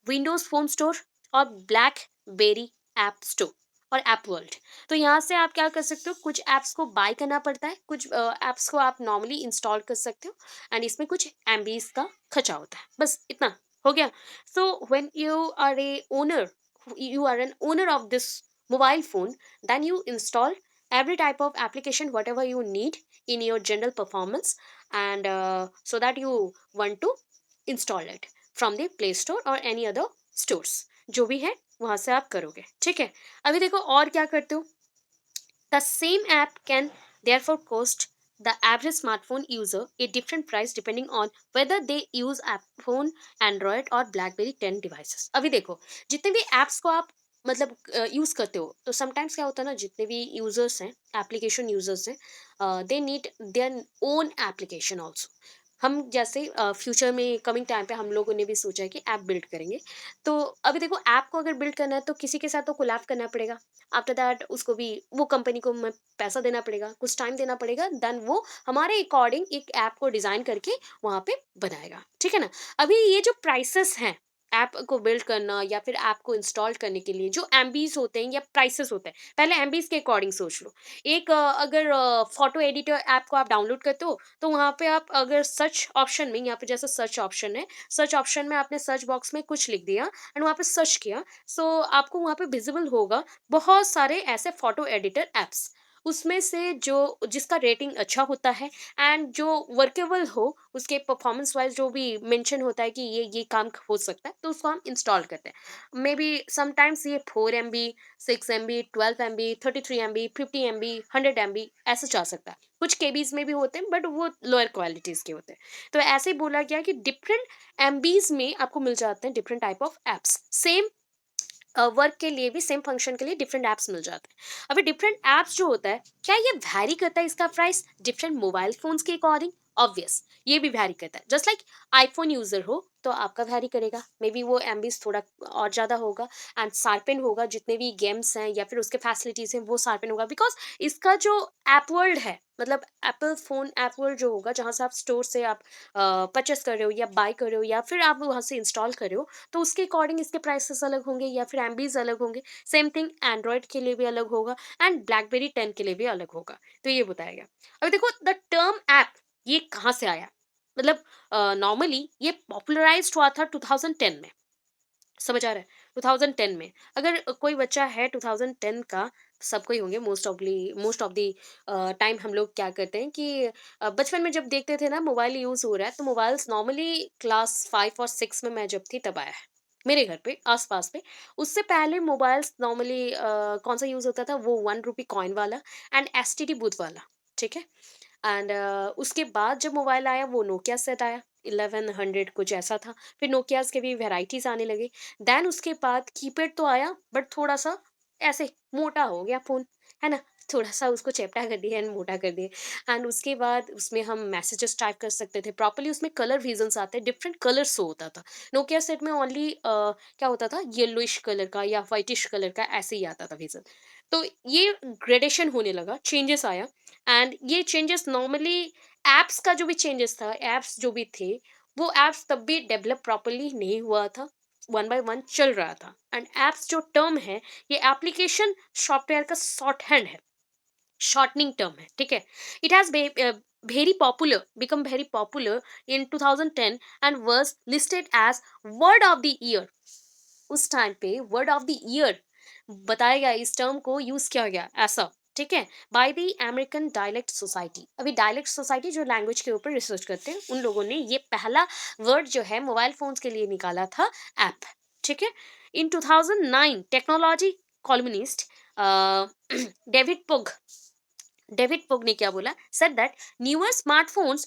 Windows phone store, और ब्लैकबेरी ऐप स्टोर, और ऐप वर्ल्ड। तो यहाँ से आप क्या कर सकते हो, कुछ ऐप्स को बाय करना पड़ता है, कुछ ऐप्स को आप नॉर्मली इंस्टॉल कर सकते हो, एंड इसमें कुछ एमबीज का खर्चा होता है, बस इतना हो गया। So when you are an owner of this mobile phone, then you install every type of application whatever you need in your general performance, and so that you want to install it from the play store और any other stores, जो भी है वहां से आप करोगे, ठीक है। अभी देखो और क्या करते हो, the same app can therefore cost the average smartphone user a different price depending on whether they use iPhone, Android और BlackBerry 10 devices। अभी देखो जितने भी apps को आप मतलब यूज करते हो, तो समटाइम्स क्या होता है ना, जितने भी यूजर्स हैं, एप्लीकेशन यूजर्स हैं, they need their own application also. हम जैसे फ्यूचर में कमिंग टाइम पे हम लोगों ने भी सोचा है कि ऐप बिल्ड करेंगे। तो अभी देखो ऐप को अगर बिल्ड करना है तो किसी के साथ तो कोलैब करना पड़ेगा। आफ्टर दैट उसको भी वो कंपनी को में पैसा देना पड़ेगा, कुछ टाइम देना पड़ेगा, देन वो हमारे अकॉर्डिंग एक ऐप को डिज़ाइन करके वहाँ पे बनाएगा, ठीक है ना? अभी ये जो प्राइसेस हैं, ऐप को बिल्ड करना या फिर ऐप को इंस्टॉल करने के लिए जो एमबीज़ होते हैं या प्राइसेस होते हैं, पहले एमबीज़ के अकॉर्डिंग सोच लो। एक अगर फ़ोटो एडिटर ऐप को आप डाउनलोड करते हो तो वहाँ पे आप अगर सर्च ऑप्शन में यहाँ पे जैसे सर्च ऑप्शन है, सर्च ऑप्शन में आपने सर्च बॉक्स में कुछ लिख दिया एंड वहाँ पे सर्च किया, सो आपको वहाँ पे विजिबल होगा बहुत सारे ऐसे फोटो एडिटर एप्स। उसमें से जो जिसका रेटिंग अच्छा होता है एंड जो वर्केबल हो, उसके परफॉर्मेंस वाइज जो भी मेंशन होता है कि ये काम हो सकता है, तो उसको हम इंस्टॉल करते हैं। मे बी समटाइम्स ये 4 MB, 6 MB, 12 MB, 33 MB, 50 MB, 100 MB ऐसे जा सकता है। कुछ केबीज में भी होते हैं बट वो लोअर क्वालिटीज के होते हैं। तो ऐसे ही बोला गया कि डिफरेंट एमबीज में आपको मिल जाते हैं different type of apps. Same work के लिए भी सेम फंक्शन के लिए डिफरेंट एप्स मिल जाते हैं। अभी डिफरेंट एप्स जो होता है, क्या ये वैरी करता है इसका प्राइस डिफरेंट मोबाइल फोन्स के अकॉर्डिंग? ऑब्वियस, ये भी वैरी करता है। जस्ट लाइक आईफोन यूजर हो तो आपका वैरी करेगा, मे बी वो एमबीज थोड़ा और ज्यादा होगा एंड शार्पन होगा, जितने भी गेम्स हैं या फिर उसके फैसिलिटीज हैं वो शार्पन होगा, बिकॉज इसका जो ऐप वर्ल्ड है, मतलब एप्पल फोन ऐप वर्ल्ड जो होगा, जहाँ से आप स्टोर से आप परचेस कर रहे हो या बाय कर रहे हो या फिर आप वहाँ से इंस्टॉल कर रहे हो, तो उसके अकॉर्डिंग इसके प्राइसेस अलग होंगे या फिर एमबीज अलग होंगे। सेम थिंग एंड्रॉयड के लिए भी अलग होगा एंड ब्लैकबेरी 10 के लिए भी अलग होगा। तो ये बताया गया। अभी देखो द टर्म ऐप ये कहाँ से आया, मतलब नॉर्मली ये पॉपुलराइज्ड हुआ था 2010 में। समझ आ रहा है? 2010 में। अगर कोई बच्चा है 2010 का, सबको ही होंगे मोस्ट ऑफ द टाइम हम लोग क्या करते हैं कि बचपन में जब देखते थे ना मोबाइल यूज़ हो रहा है, तो मोबाइल्स नॉर्मली क्लास 5 और 6 में मैं जब थी तब आया है। मेरे घर पे, आस-पास पे। उससे पहले मोबाइल्स नॉर्मली कौन-सा यूज़ होता था, वो 1 रूपी कॉइन वाला एंड एसटीडी बूथ वाला, ठीक है? एंड उसके बाद जब मोबाइल आया वो नोकिया सेट आया, 1100 कुछ ऐसा था। फिर नोकियाज़ के भी वैराइटीज़ आने लगे। देन उसके बाद कीपैड तो आया बट थोड़ा-सा ऐसे मोटा हो गया फ़ोन, है ना? थोड़ा-सा उसको चेप्टा कर दिया एंड मोटा कर दिया एंड उसके बाद उसमें हम मैसेजेस टाइप कर सकते थे प्रॉपर्ली, उसमें कलर विज़न्स आते हैं, डिफरेंट कलर्स शो होता था। नोकिया सेट में ओनली क्या होता था, येलोइश कलर का या व्हाइटिश कलर का ऐसे ही आता था विज़न। तो ये ग्रेडेशन होने लगा, चेंजेस आया एंड ये चेंजेस नॉर्मली ऐप्स का जो भी चेंजेस था, ऐप्स जो भी थे, वो ऐप्स तब भी डेवलप प्रॉपर्ली नहीं हुआ था, वन बाय वन चल रहा था। एंड ऐप्स जो टर्म है, ये एप्लीकेशन सॉफ्टवेयर का शॉर्ट हैंड है, शॉर्टनिंग टर्म है, ठीक है? It has very popular become very popular in 2010 and was listed as word of the year। उस टाइम पे वर्ड ऑफ द ईयर बताया गया, इस टर्म को यूज किया गया ऐसा, ठीक है, by the American dialect society. अभी डायलेक्ट सोसाइटी जो लैंग्वेज के ऊपर रिसर्च करते हैं, उन लोगों ने ये पहला वर्ड जो है मोबाइल फोन्स के लिए निकाला था, ऐप, ठीक है। In 2009 technology columnist David Pogue David Pogue ने क्या बोला, said that newer smartphones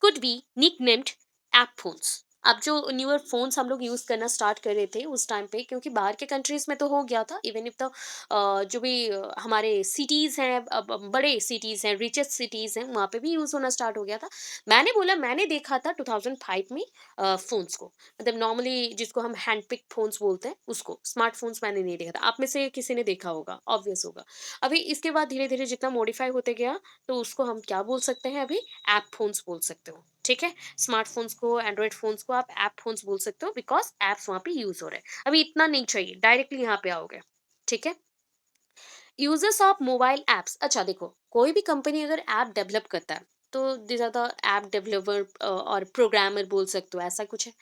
could be nicknamed app phones. अब जो न्यूअर फोन्स हम लोग यूज करना स्टार्ट कर रहे थे उस टाइम पे, क्योंकि बाहर के कंट्रीज में तो हो गया था, इवन इफ द जो भी हमारे सिटीज हैं, बड़े सिटीज हैं, रिचेस्ट सिटीज हैं, वहाँ पे भी यूज होना स्टार्ट हो गया था। मैंने बोला मैंने देखा था 2005 में फोन्स को, मतलब नॉर्मली जिसको हम हैंड पिक फोन्स बोलते हैं उसको, स्मार्टफोन्स मैंने नहीं देखा था। आप में से किसी ने देखा होगा, ऑब्वियस होगा। अभी इसके बाद धीरे-धीरे जितना मॉडिफाई होते गया, तो उसको हम क्या बोल सकते हैं अभी? ऐप फ़ोन्स बोल सकते हो, ठीक है? स्मार्टफ़ोन्स को, एंड्रॉयड फ़ोन्स को आप ऐप फ़ोन्स बोल सकते हो, बिकॉज़ ऐप्स वहाँ पे यूज़ हो रहे हैं। अभी इतना नहीं चाहिए, डायरेक्टली यहाँ पे आओगे, ठीक है? यूजर्स ऑफ मोबाइल एप्स, अच्छा देखो, कोई भी कंपनी अगर ऐप डेवलप करता है, तो this are the app developer और प्रोग्रामर बोल सकते हो, ऐसा कुछ है।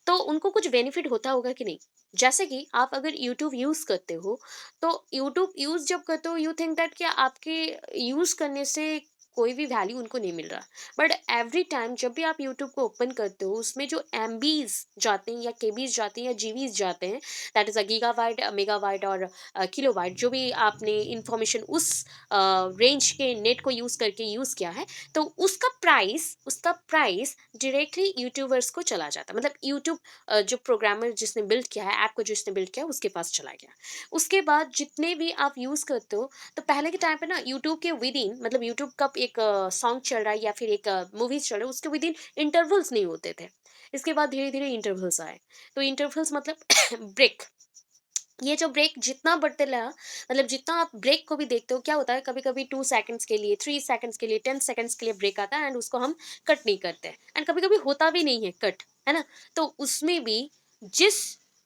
तो उनको कुछ बेनिफिट होता होगा कि नहीं? जैसे कि आप अगर यूट्यूब यूज करते हो, तो यूट्यूब यूज जब करते हो, यू थिंक दैट कि आपके यूज करने से कोई भी वैल्यू उनको नहीं मिल रहा, बट एवरी टाइम जब भी आप यूट्यूब को ओपन करते हो, उसमें जो एमबीज जाते हैं या केबीज जाते हैं या जीबीज जाते हैं, that is a gigabyte, megabyte और किलोबाइट, जो भी आपने इंफॉर्मेशन उस रेंज के नेट को यूज करके यूज किया है, तो उसका प्राइस डायरेक्टली यूट्यूबर्स को चला जाता है, मतलब यूट्यूब जो प्रोग्रामर जिसने बिल्ड किया है, ऐप को जिसने बिल्ड किया है, उसके पास चला गया। उसके बाद जितने भी आप यूज करते हो, तो पहले के टाइम पे ना यूट्यूब के विद इन, मतलब यूट्यूब का एक सॉन्ग चल रहा है या फिर एक मूवीज चल रहा है, उसके विद इन इंटरवल्स नहीं होते थे। इसके बाद धीरे धीरे इंटरवल्स आए। तो इंटरवल्स मतलब ब्रेक। ये जो ब्रेक जितना बढ़ते रहा, मतलब जितना आप ब्रेक को भी देखते हो, क्या होता है कभी कभी 2 सेकंड्स के लिए, 3 सेकंड्स के लिए, 10 सेकंड्स के लिए ब्रेक आता है, एंड उसको हम कट नहीं करते हैं, एंड कभी कभी होता भी नहीं है कट, है ना। तो उसमें भी जिस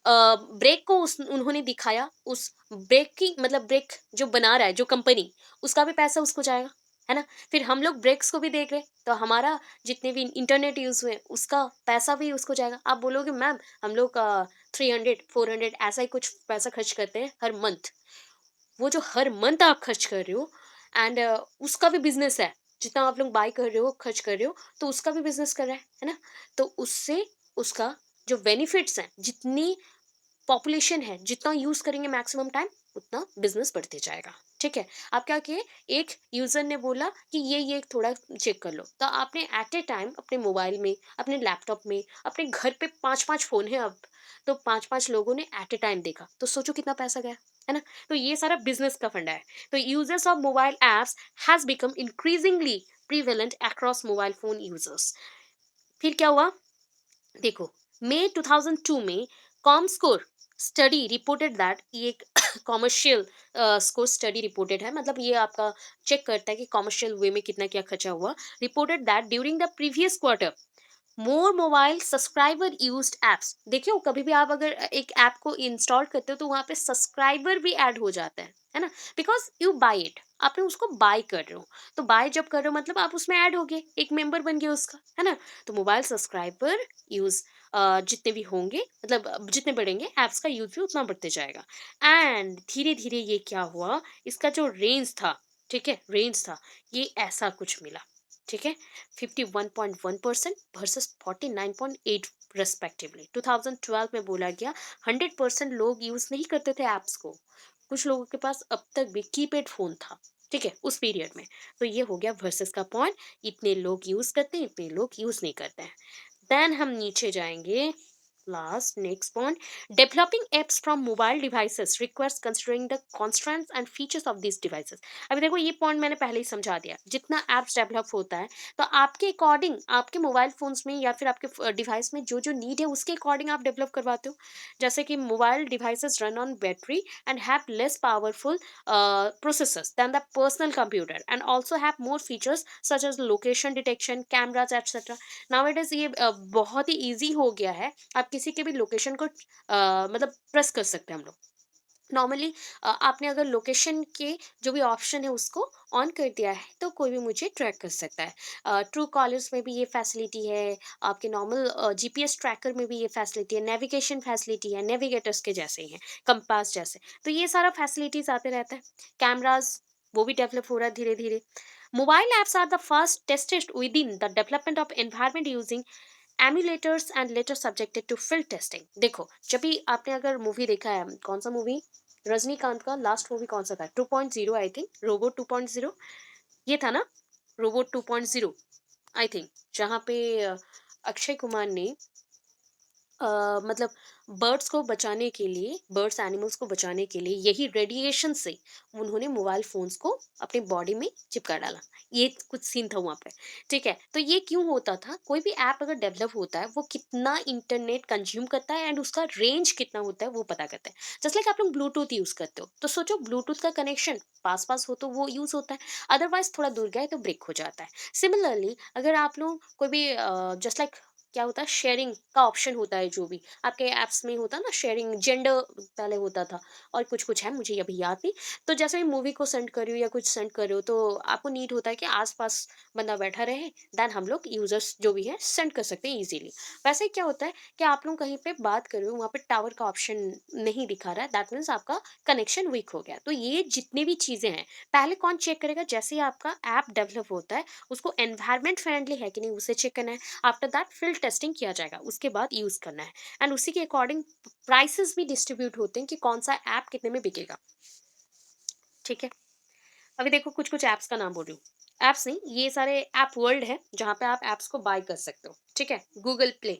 ब्रेक को उन्होंने दिखाया, उस ब्रेक की मतलब ब्रेक जो बना रहा है जो कंपनी, उसका भी पैसा उसको जाएगा, है ना। फिर हम लोग ब्रेक्स को भी देख रहे हैं, तो हमारा जितने भी इंटरनेट यूज हुए उसका पैसा भी उसको जाएगा। आप बोलोगे मैम हम लोग 300 400 ऐसा ही कुछ पैसा खर्च करते हैं हर मंथ। वो जो हर मंथ आप खर्च कर रहे हो, एंड उसका भी बिजनेस है, जितना आप लोग बाय कर रहे हो खर्च कर रहे हो, तो उसका भी बिजनेस कर रहा है ना। तो उससे उसका जो बेनिफिट्स हैं, जितनी पॉपुलेशन है जितना यूज करेंगे मैक्सिमम टाइम, उतना बिजनेस बढ़ते जाएगा। ठीक है। आप क्या किए, एक यूजर ने बोला कि ये थोड़ा चेक कर लो, तो आपने एट ए टाइम अपने मोबाइल में, अपने लैपटॉप में, अपने घर पे 5 5 फोन है अब, तो 5 5 लोगों ने एट ए टाइम देखा, तो सोचो कितना पैसा गया, है ना। तो ये सारा बिजनेस का फंडा है। तो users of mobile apps has become increasingly prevalent across mobile phone users. फिर क्या हुआ, देखो, मई 2002 में कॉमस्कोर स्टडी रिपोर्टेड दैट, ये एक कॉमर्शियल स्कोर स्टडी रिपोर्टेड है, मतलब ये आपका चेक करता है कि कॉमर्शियल वे में कितना क्या खर्चा हुआ। Reported that during the previous quarter more mobile subscriber used apps. देखियो कभी भी आप अगर एक ऐप को इंस्टॉल करते हो, तो वहां पे सब्सक्राइबर भी ऐड हो जाता है ना। बिकॉज यू बाय इट, आपने उसको बाय कर रहे हो, तो बाय जब कर रहे हो मतलब आप उसमें ऐड हो गए, एक मेंबर बन गए उसका, है ना। तो मोबाइल सब्सक्राइबर यूज जितने भी होंगे, मतलब जितने बढ़ेंगे ऐप्स का यूज भी उतना बढ़ते जाएगा। एंड धीरे धीरे ये क्या हुआ, इसका जो रेंज था, ठीक है, रेंज था, ये ऐसा कुछ मिला। ठीक है। 51.1% वर्सेस 49.8 रेस्पेक्टिवली। 2012 में बोला गया 100% लोग यूज नहीं करते थे ऐप्स को, कुछ लोगों के पास अब तक भी कीपैड फोन था। ठीक है, उस पीरियड में। तो ये हो गया वर्सेस का पॉइंट, इतने लोग यूज करते हैं, इतने लोग यूज नहीं करते हैं। देन हम नीचे जाएंगे, last next point, developing apps from mobile devices request considering the constraints and features of this devices. अभी देखो ये पॉइंट मैंने पहले ही समझा दिया, जितना एप्स डेवलप होता है, तो आपके अकॉर्डिंग, आपके मोबाइल फोन्स में या फिर आपके डिवाइस में जो जो नीड है उसके अकॉर्डिंग आप डेवलप करवाते हो। जैसे कि mobile devices run on battery and have less powerful processors than the personal computer and also have more features such as location detection, cameras, etc. Nowadays ये बहुत ही easy हो गया है, आप किसी के भी लोकेशन को मतलब प्रेस कर सकते हैं हम लोग। नॉर्मली आपने अगर लोकेशन के जो भी ऑप्शन है उसको ऑन कर दिया है, तो कोई भी मुझे ट्रैक कर सकता है। ट्रू कॉलर्स में भी ये फैसिलिटी है, आपके नॉर्मल जीपीएस ट्रैकर में भी ये फैसिलिटी है, नेविगेशन फैसिलिटी है, नेविगेटर्स के जैसे ही हैं, कंपास जैसे। तो ये सारा फैसिलिटीज आते रहता है। कैमराज वो भी डेवलप हो रहा है धीरे धीरे। Mobile apps are the first tested within the development of environment using emulators and later subjected to field testing. देखो जब भी आपने अगर मूवी देखा है, कौन सा मूवी, रजनीकांत का लास्ट मूवी कौन सा था, 2.0 आई थिंक, रोबोट 2.0, ये था ना, रोबोट 2.0 आई थिंक, जहाँ पे अक्षय कुमार ने मतलब बर्ड्स को बचाने के लिए, बर्ड्स एनिमल्स को बचाने के लिए यही रेडिएशन से उन्होंने मोबाइल फोन्स को अपनी बॉडी में चिपका डाला। ये कुछ सीन था वहाँ पे। ठीक है, तो ये क्यों होता था, कोई भी ऐप अगर डेवलप होता है वो कितना इंटरनेट कंज्यूम करता है एंड उसका रेंज कितना होता है वो पता करता है। जस्ट लाइक आप लोग ब्लूटूथ यूज करते हो, तो सोचो ब्लूटूथ का कनेक्शन पास पास हो तो वो यूज होता है, अदरवाइज थोड़ा दूर गए तो ब्रेक हो जाता है। सिमिलरली अगर आप लोग कोई भी जस्ट लाइक क्या होता है, शेयरिंग का ऑप्शन होता है, जो भी आपके ऐप्स में होता है ना, शेयरिंग जेंडर पहले होता था, और कुछ कुछ है मुझे अभी याद नहीं। तो जैसे मूवी को सेंड कर रही हो या कुछ सेंड कर रहे हो, तो आपको नीड होता है कि आसपास बंदा बैठा रहे, देन हम लोग यूजर्स जो भी है सेंड कर सकते हैं इजीली। वैसे ही क्या होता है कि आप लोग कहीं पे बात कर रहे हो, वहाँ पे टावर का ऑप्शन नहीं दिखा रहा है, दैट मीन्स आपका कनेक्शन वीक हो गया। तो ये जितनी भी चीजें हैं, पहले कौन चेक करेगा, जैसे ही आपका ऐप डेवलप होता है उसको एनवायरमेंट फ्रेंडली है कि नहीं उसे चेक करना है। आफ्टर दैट फील्ड टेस्टिंग किया जाएगा, उसके बाद यूज करना है, एंड उसी के अकॉर्डिंग प्राइसेस भी डिस्ट्रीब्यूट होते हैं कि कौन सा ऐप कितने में बिकेगा। ठीक है। अभी देखो कुछ कुछ ऐप्स का नाम बोल रही हूँ, ऐप्स नहीं, ये सारे ऐप वर्ल्ड है जहाँ पे आप ऐप्स को बाय कर सकते हो। ठीक है, गूगल प्ले।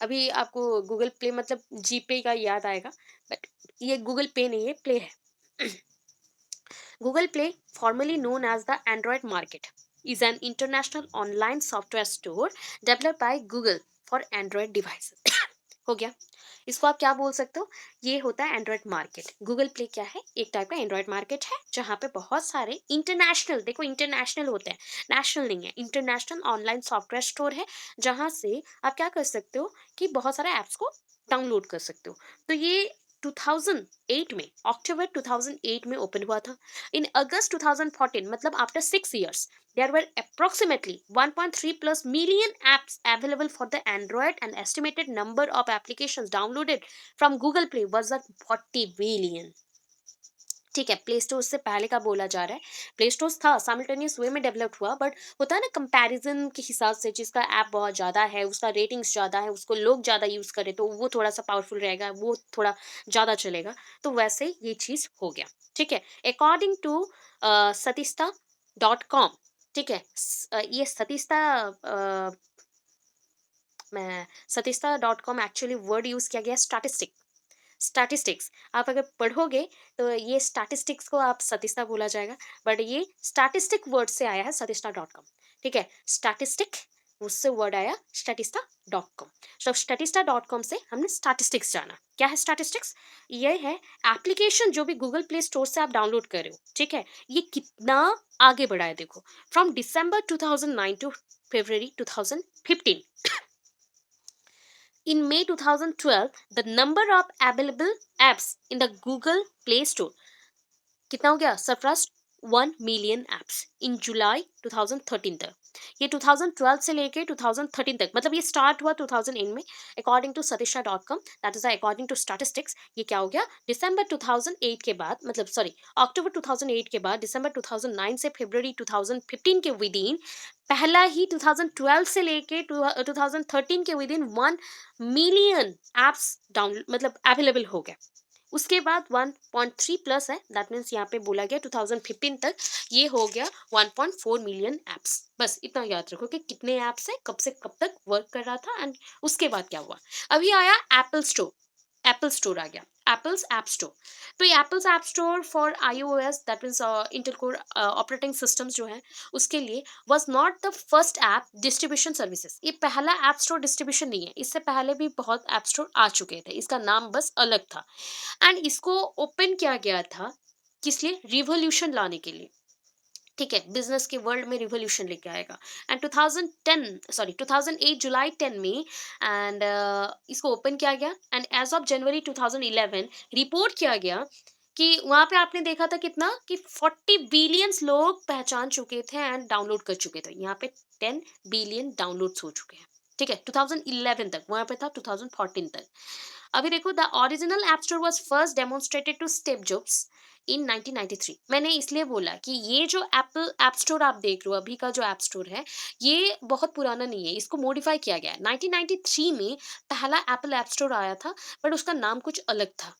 अभी आपको गूगल प्ले मतलब जीपे का याद आएगा, बट ये गूगल पे नहीं है, प्ले है। Google Play, formerly known as the Android market, is an international online software store developed by Google for Android devices. हो गया। इसको आप क्या बोल सकते हो, ये होता है एंड्रॉयड मार्केट। गूगल प्ले क्या है, एक टाइप का एंड्रॉयड मार्केट है जहाँ पे बहुत सारे इंटरनेशनल, देखो इंटरनेशनल होते हैं, नेशनल नहीं है, इंटरनेशनल ऑनलाइन सॉफ्टवेयर स्टोर है जहाँ से आप क्या कर सकते हो कि बहुत सारे ऐप्स को डाउनलोड कर सकते हो। तो ये 2008 में, अक्टूबर 2008 में ओपन हुआ था। इन अगस्त 2014, मतलब after 6 years, there were approximately 1.3 plus million apps available for the Android, and estimated number of applications downloaded from Google Play was at 40 billion. ठीक है, प्ले स्टोर से पहले का बोला जा रहा है। प्ले स्टोर था साइमल्टेनियस वे में डेवलप हुआ, बट होता है ना कंपैरिजन के हिसाब से, जिसका ऐप बहुत ज़्यादा है, उसका रेटिंग्स ज़्यादा है, उसको लोग ज़्यादा यूज़ करें तो वो थोड़ा सा पावरफुल रहेगा, वो थोड़ा ज़्यादा चलेगा। तो वैसे ये चीज़ हो गया। ठीक है, अकॉर्डिंग टू सतिस्ता.com, ठीक है, ये सतिस्ता, मैं सतिस्ता.com एक्चुअली वर्ड यूज़ किया गया स्टैटिस्टिक, स्टैटिस्टिक्स। आप अगर पढ़ोगे तो ये स्टैटिस्टिक्स को आप सतिस्ता बोला जाएगा, बट ये स्टैटिस्टिक वर्ड से आया है सतिस्ता डॉट कॉम। ठीक है, स्टैटिस्टिक, उससे वर्ड आया स्टैटिस्टा डॉट कॉम। तो स्टैटिस्टा डॉट कॉम से हमने स्टैटिस्टिक्स जाना। क्या है स्टैटिस्टिक्स? ये है एप्लीकेशन जो भी गूगल प्ले स्टोर से आप डाउनलोड कर रहे हो, ठीक है, ये कितना आगे बढ़ा है देखो। From December 2009 to February 2015, in May 2012, the number of available apps in the Google Play Store कितना हो गया, सरप्रास 1 million apps इन जुलाई 2013 तक। ये 2012 से लेके 2013 तक, मतलब ये स्टार्ट हुआ 2008 में, according to satisha.com, that is according to statistics. ये क्या हो गया, दिसंबर 2008 के बाद, मतलब सॉरी अक्टूबर 2008 के बाद दिसंबर 2009 से फरवरी 2015 के विद इन, पहला ही 2012 से लेके 2013 के with in 1 million apps down, मतलब अवेलेबल हो गए। उसके बाद 1.3 प्लस है, दैट मीन्स यहाँ पे बोला गया 2015 तक ये हो गया 1.4 मिलियन एप्स। बस इतना याद रखो कि कितने एप्स है, कब से कब तक वर्क कर रहा था, एंड उसके बाद क्या हुआ। अभी आया एप्पल स्टोर, एप्पल स्टोर आ गया, एप्पल्स ऐप स्टोर। तो ये apples app store for iOS, that means Intel core operating systems जो है उसके लिए, was not the first app distribution services. ये पहला ऐप स्टोर डिस्ट्रीब्यूशन नहीं है, इससे पहले भी बहुत ऐप स्टोर आ चुके थे, इसका नाम बस अलग था। एंड इसको ओपन किया गया था किस लिए, रिवॉल्यूशन लाने के लिए। ठीक है, बिजनेस के वर्ल्ड में रिवॉल्यूशन लेके आएगा। एंड 2008 जुलाई 10 में, एंड इसको ओपन किया गया, and as of January 2011 report किया गया कि वहां पे आपने देखा था कितना, कि 40 बिलियंस लोग पहचान चुके थे एंड डाउनलोड कर चुके थे। यहाँ पे 10 बिलियन डाउनलोड्स हो चुके हैं। ठीक है, 2011 तक, वहां पे था 2014 तक। अभी देखो, the original App Store was first demonstrated to Steve Jobs in 1993। मैंने इसलिए बोला कि ये जो एप्पल ऐप स्टोर आप देख रहे हो, अभी का जो ऐप स्टोर है, ये बहुत पुराना नहीं है, इसको मॉडिफाई किया गया है। 1993 में पहला एप्पल ऐप स्टोर आया था, बट उसका नाम कुछ अलग था,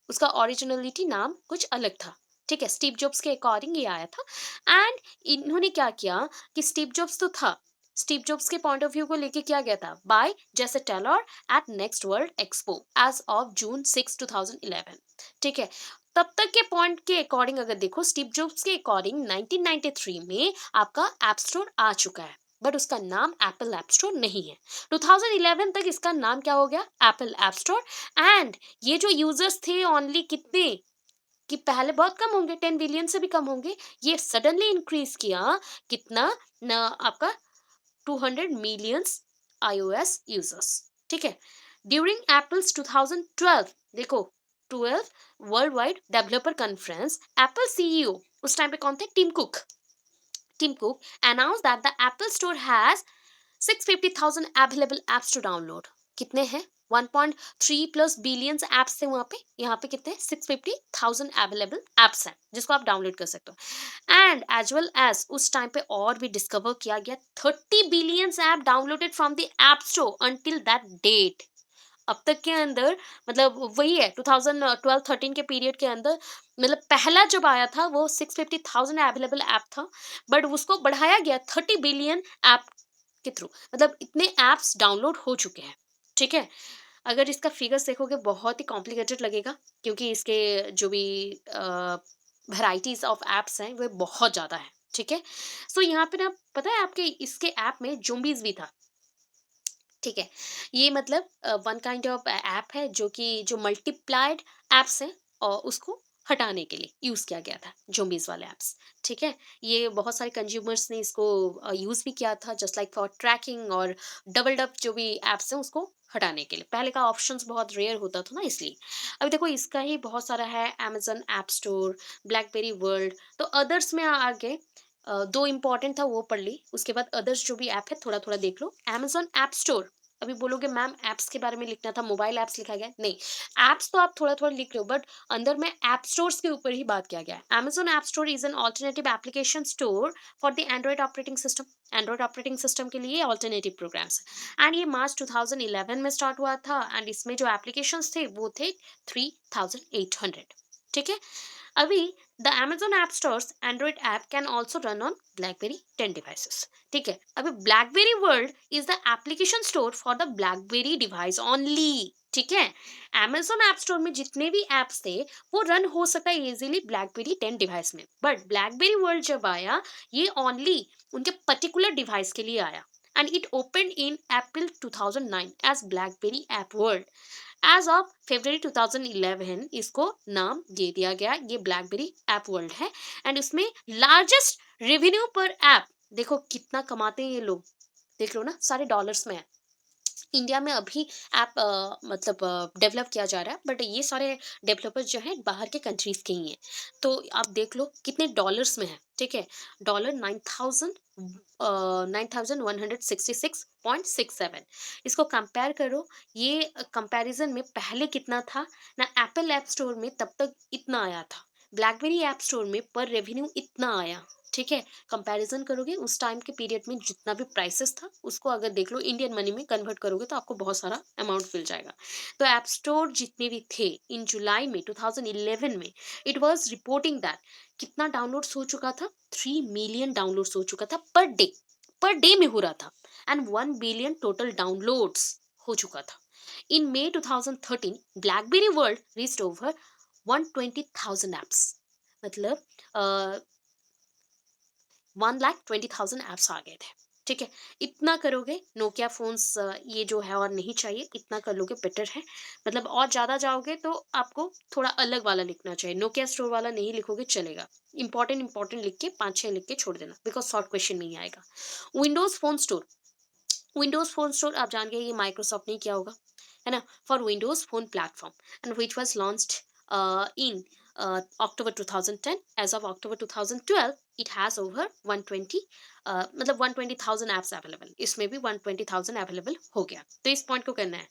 उसका ओरिजिनलिटी नाम कुछ अलग था। ठीक है, स्टीव जॉब्स के अकॉर्डिंग ये आया था। एंड इन्होंने क्या किया कि स्टीव जॉब्स तो था, स्टीव जॉब्स के पॉइंट ऑफ व्यू को लेके किया गया था by Jesse Taylor at next world expo as of June 6, 2011। ठीक है, तब तक के पॉइंट के अकॉर्डिंग अगर देखो, स्टीव जॉब्स के अकॉर्डिंग 1993 में आपका ऐप स्टोर आ चुका है, बट उसका नाम एप्पल ऐप स्टोर नहीं है। 2011 तक इसका नाम क्या हो गया, एप्पल ऐप स्टोर। एंड ये जो यूजर्स थे ओनली कितने, कि पहले बहुत कम होंगे, 10 बिलियन से भी कम होंगे, ये सडनली इंक्रीज किया कितना न, आपका 200 मिलियंस iOS यूजर्स। ठीक है, ड्यूरिंग एप्पल्स 2012, देखो 12 world wide developer conference, Apple CEO उस टाइम पे कौन थे, Tim Cook announced that the Apple Store has 650,000 available apps to download। कितने हैं, 1.3 प्लस बिलियंस एप्स थे वहां पे, यहाँ पे कितने, 650,000 अवेलेबल एप्स हैं जिसको आप डाउनलोड कर सकते हो। एंड एज वेल एज उस टाइम पे और भी डिस्कवर किया गया 30 billions app downloaded from the app store until that date. अब तक के अंदर, मतलब वही है 2012-13 के पीरियड के अंदर, मतलब पहला जब आया था वो 650,000 अवेलेबल ऐप था, बट उसको बढ़ाया गया 30 बिलियन ऐप के थ्रू, मतलब इतने ऐप्स डाउनलोड हो चुके हैं। ठीक है, अगर इसका फिगर्स देखोगे बहुत ही कॉम्प्लिकेटेड लगेगा, क्योंकि इसके जो भी वैराइटीज ऑफ एप्स हैं वो बहुत ज़्यादा है, ठीक है। सो यहाँ पे ना पता है आपके इसके ऐप में ज़ुम्बीज़ भी था, ठीक है। ये मतलब वन काइंड ऑफ ऐप है जो कि जो मल्टीप्लाइड एप्स हैं और उसको हटाने के लिए यूज़ किया गया था, ज़ोंबीज़ वाले एप्स, ठीक है। ये बहुत सारे कंज्यूमर्स ने इसको यूज़ भी किया था जस्ट लाइक फॉर ट्रैकिंग और डबल डब जो भी एप्स हैं उसको हटाने के लिए। पहले का ऑप्शंस बहुत रेयर होता था ना इसलिए। अभी देखो इसका ही बहुत सारा है, Amazon app store, blackberry world, तो अदर्स में आगे 2 इम्पोर्टेंट था वो पढ़ ली, उसके बाद अदर्स जो भी ऐप है थोड़ा-थोड़ा देख लो। अमेज़न ऐप स्टोर, अभी बोलोगे मैम ऐप्स के बारे में लिखना था, मोबाइल ऐप्स लिखा गया है? नहीं, ऐप्स तो आप थोड़ा-थोड़ा लिख रहे हो बट अंदर में ऐप स्टोर्स के ऊपर ही बात किया गया है। Amazon app store is an alternative application store for the Android operating system. Android operating system के लिए अल्टरनेटिव प्रोग्राम्स हैं एंड ये मार्च 2011 में स्टार्ट हुआ था एंड इसमें जो एप्लीकेशंस थे वो थे 3800, ठीक है। अभी the Amazon App Store's Android app can also run on BlackBerry 10 devices. ठीक है, अभी BlackBerry World is the application store for the BlackBerry device only. ठीक है, Amazon App Store में जितने भी apps थे वो रन हो सकता है इजीली BlackBerry 10 डिवाइस में, बट BlackBerry World जब आया ये ओनली उनके पर्टिकुलर डिवाइस के लिए आया and it opened in April 2009 as BlackBerry App World. As of February 2011 इसको नाम दे दिया गया, ये ब्लैकबेरी ऐप वर्ल्ड है एंड उसमें लार्जेस्ट रेवेन्यू पर ऐप, देखो कितना कमाते हैं ये लोग, देख लो ना सारे डॉलर्स में है। इंडिया में अभी ऐप मतलब डेवलप किया जा रहा है बट ये सारे डेवलपर्स जो हैं बाहर के कंट्रीज के ही हैं, तो आप देख लो कितने डॉलर्स में है, ठीक है। डॉलर 9166.67, इसको कंपेयर करो, ये कंपैरिजन में पहले कितना था ना, एप्पल ऐप स्टोर में तब तक इतना आया था, ब्लैकबेरी ऐप स्टोर में पर रेवेन्यू इतना आया, ठीक है। कंपैरिजन करोगे उस टाइम के पीरियड में जितना भी प्राइसेस था उसको अगर देख लो इंडियन मनी में कन्वर्ट करोगे तो आपको बहुत सारा अमाउंट मिल जाएगा। तो ऐप स्टोर जितने भी थे इन जुलाई में 2011 में इट वाज रिपोर्टिंग दैट कितना डाउनलोड्स हो चुका था, 3 मिलियन डाउनलोड्स हो चुका था पर डे में हो रहा था एंड 1 बिलियन टोटल डाउनलोड्स हो चुका था। इन मई 2013 blackberry world reached over 120,000 apps, मतलब 1,20,000 ऐप्स आ गए थे, ठीक है। इतना करोगे नोकिया फोन्स ये जो है और नहीं चाहिए, इतना कर लोगे बेटर है। मतलब और ज़्यादा जाओगे तो आपको थोड़ा अलग वाला लिखना चाहिए, नोकिया स्टोर वाला नहीं लिखोगे चलेगा। इंपॉर्टेंट इंपॉर्टेंट लिख के 5-6 लिख के छोड़ देना बिकॉज शॉर्ट क्वेश्चन नहीं आएगा। Windows phone store, Windows phone store आप जान गए ये माइक्रोसॉफ्ट ने किया होगा, है ना, for Windows phone platform and which was launched in October 2010. As of October 2012 it has over 120 मतलब 120,000 apps अवेलेबल, इसमें भी 120,000 अवेलेबल हो गया। तो इस पॉइंट को करना है,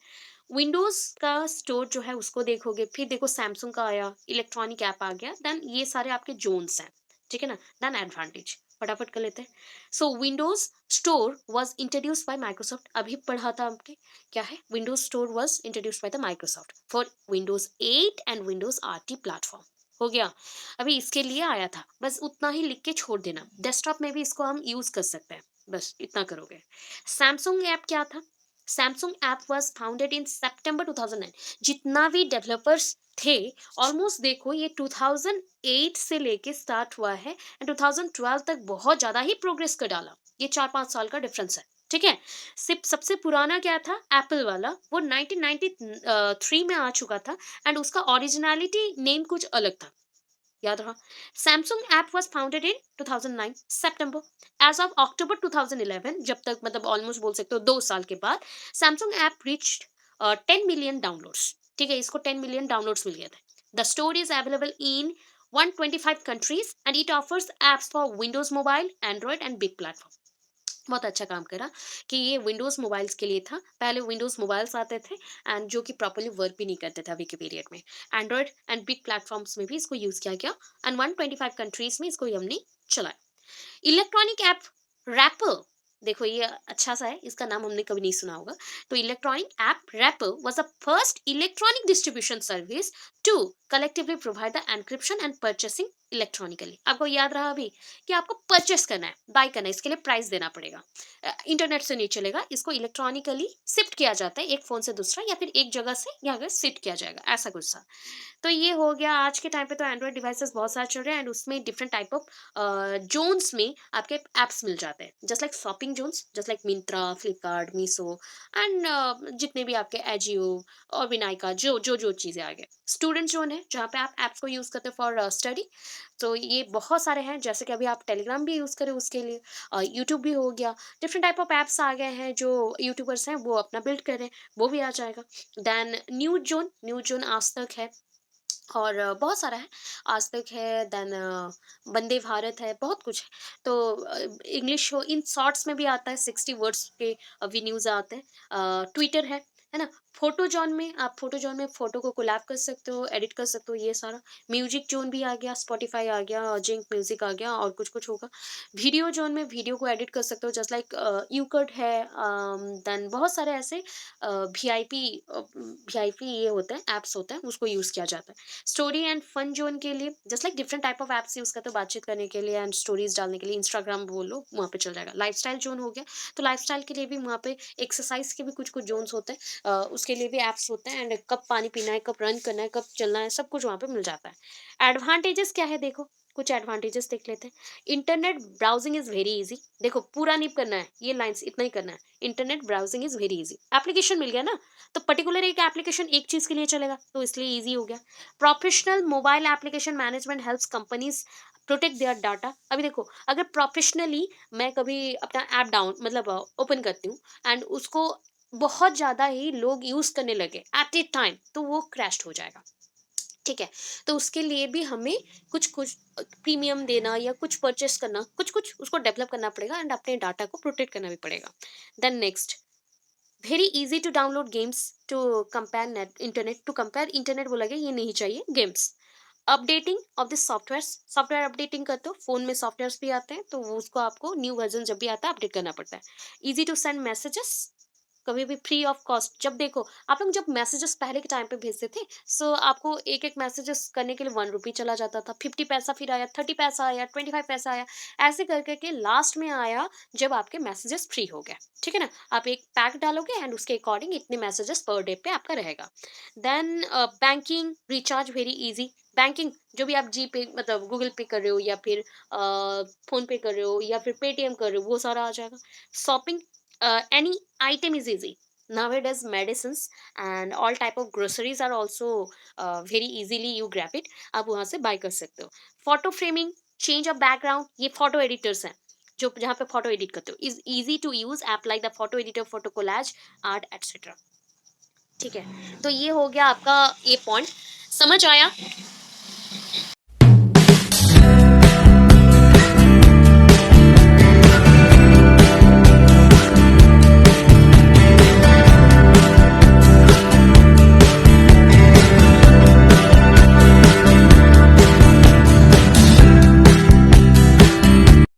विंडोज का स्टोर जो है उसको देखोगे, फिर देखो सैमसंग का आया, इलेक्ट्रॉनिक ऐप आ गया, देन ये सारे आपके जोन्स हैं, ठीक है ना। देन एडवांटेज फटाफट कर लेते हैं। So Windows store was introduced by Microsoft, अभी पढ़ा था आपके, क्या है, Windows store was introduced by the Microsoft for Windows 8 and Windows RT platform, हो गया। अभी इसके लिए आया था, बस उतना ही लिख के छोड़ देना, डेस्कटॉप में भी इसको हम यूज कर सकते हैं, बस इतना करोगे। सैमसंग ऐप क्या था, Samsung app was founded in September 2009, जितना भी डेवलपर्स थे ऑलमोस्ट देखो ये 2008 से लेके स्टार्ट हुआ है एंड 2012 तक बहुत ज्यादा ही प्रोग्रेस कर डाला, ये 4-5 साल का डिफरेंस है, ठीक है। सिर्फ सबसे पुराना क्या था एप्पल वाला, वो 1993 में आ चुका था एंड उसका ओरिजिनलिटी नेम कुछ अलग था, याद रहा। Samsung app was founded in 2009 September, as of October 2011 जब तक मतलब ऑलमोस्ट बोल सकते हो 2 साल के बाद Samsung app reached 10 million downloads, ठीक है, इसको 10 मिलियन डाउनलोड्स मिल गए थे। The store is available in 125 countries and it offers apps for Windows Mobile, Android and big platform। बहुत अच्छा काम करा कि ये विंडोज़ मोबाइल्स के लिए था, पहले विंडोज़ मोबाइल्स आते थे एंड जो कि प्रॉपर्ली वर्क भी नहीं करते थे अभी के पीरियड में। एंड्रॉयड एंड बिग प्लेटफॉर्म्स में भी इसको यूज़ किया गया एंड 125 कंट्रीज में इसको हमने चलाया। इलेक्ट्रॉनिक ऐप रैपर, देखो ये अच्छा सा है, इसका नाम हमने कभी नहीं सुना होगा। तो electronic app wrapper was the first electronic distribution service to collectively provide the encryption and purchasing electronically. आपको याद रहा अभी कि आपको परचेस करना है, बाय करना है, इसके लिए प्राइस देना पड़ेगा। इंटरनेट से नहीं चलेगा, इसको इलेक्ट्रॉनिकली शिफ्ट किया जाता है एक फोन से दूसरा, या फिर एक जगह से यहाँ शिफ्ट किया जाएगा, ऐसा कुछ सा। तो ये हो गया। आज के टाइम पे तो एंड्रॉइड डिवाइसेस बहुत सारे चल रहे हैं, एंड उसमें डिफरेंट टाइप ऑफ जोन्स में आपके एप्स मिल जाते हैं, just like shopping zones, just like Myntra, Flipkart, Meesho, and जितने भी आपके एजियो और विनायका, जो चीज़ें आ गए। स्टूडेंट जोन है जहाँ पे आप एप्स को यूज़ करते हैं फॉर स्टडी। तो ये बहुत सारे हैं, जैसे कि अभी आप टेलीग्राम भी यूज़ करें उसके लिए, यूट्यूब भी हो गया। डिफरेंट टाइप ऑफ एप्स आ गए हैं जो यूट्यूबर्स हैं वो अपना बिल्ड कर रहे हैं, वो भी आ जाएगा। देन न्यूज जोन आज तक है, और बहुत सारा है। आज तक है, देन वंदे भारत है, बहुत कुछ है। तो इंग्लिश हो, इन शॉर्ट्स में भी आता है, 60 वर्ड्स के भी न्यूज़ आते हैं। ट्विटर है ना? फोटो जॉन में आप फोटो जॉन में फोटो को कोलैब कर सकते हो, एडिट कर सकते हो, ये सारा। म्यूजिक जोन भी आ गया, स्पॉटिफाई आ गया, जिंक म्यूजिक आ गया, और कुछ कुछ होगा। वीडियो जोन में वीडियो को एडिट कर सकते हो, जस्ट लाइक यूकट है। देन बहुत सारे ऐसे वी आई पी ये होते हैं, एप्स होते हैं, उसको यूज़ किया जाता है। स्टोरी एंड फन जोन के लिए just like different type of apps use करते हो बातचीत करने के लिए एंड स्टोरीज डालने के लिए, इंस्टाग्राम बोलो वहाँ पे चल जाएगा। लाइफस्टाइल जोन हो गया, तो लाइफस्टाइल के लिए भी वहाँ पे एक्सरसाइज के भी कुछ कुछ जोन्स होते हैं, उसके लिए भी एप्स होते हैं, एंड कब पानी पीना है, कब रन करना है, कब चलना है, सब कुछ वहाँ पे मिल जाता है। एडवांटेजेस क्या है देखो, कुछ एडवांटेजेस देख लेते हैं। Internet browsing is very easy. देखो पूरा नहीं करना है, ये लाइंस इतना ही करना है। Internet browsing is very easy, application मिल गया ना, तो पर्टिकुलर एक एप्लीकेशन एक चीज के लिए चलेगा, तो इसलिए इजी हो गया। Professional mobile application management helps companies protect their data. अभी देखो, अगर प्रोफेशनली मैं कभी अपना ऐप डाउन मतलब ओपन करती हूँ, एंड उसको बहुत ज्यादा ही लोग यूज करने लगे एट ए टाइम, तो वो क्रैश हो जाएगा। ठीक है? तो उसके लिए भी हमें कुछ कुछ प्रीमियम देना या कुछ परचेस करना, कुछ कुछ उसको डेवलप करना पड़ेगा, एंड अपने डाटा को प्रोटेक्ट करना भी पड़ेगा। Then next, very easy to download games to compare net internet, to compare internet बोला गया, ये नहीं चाहिए, games. Updating of this software, software updating करते हो, फोन में सॉफ्टवेयर भी आते हैं, तो वो उसको आपको न्यू वर्जन जब भी आता है अपडेट करना पड़ता है। इजी टू सेंड मैसेजेस, कभी भी फ्री ऑफ कॉस्ट। जब देखो, आप लोग जब मैसेजेस पहले के टाइम पे भेजते थे, सो आपको एक एक मैसेजेस करने के लिए 1 रुपी चला जाता था, 50 पैसा फिर आया, 30 पैसा आया, 25 पैसा आया, ऐसे कर करके लास्ट में आया जब आपके मैसेजेस फ्री हो गए। ठीक है ना? आप एक पैक डालोगे एंड उसके अकॉर्डिंग इतने मैसेजेस पर डे पे आपका रहेगा। Then banking recharge very easy. Banking जो भी आप जी पे मतलब गूगल पे कर रहे हो, या फिर फोन पे कर रहे हो, या फिर पेटीएम कर रहे हो, वो सारा आ जाएगा। Shopping, any item is easy nowadays. Medicines and all type of groceries are also very easily you grab it, आप वहां से बाय कर सकते हो। Photo framing, change of background, ये फोटो एडिटर्स हैं जो जहाँ पे फोटो एडिट करते हो, is easy to use app like the photo editor, photo collage, art etcetera. ठीक है? तो ये हो गया आपका ये पॉइंट, समझ आया?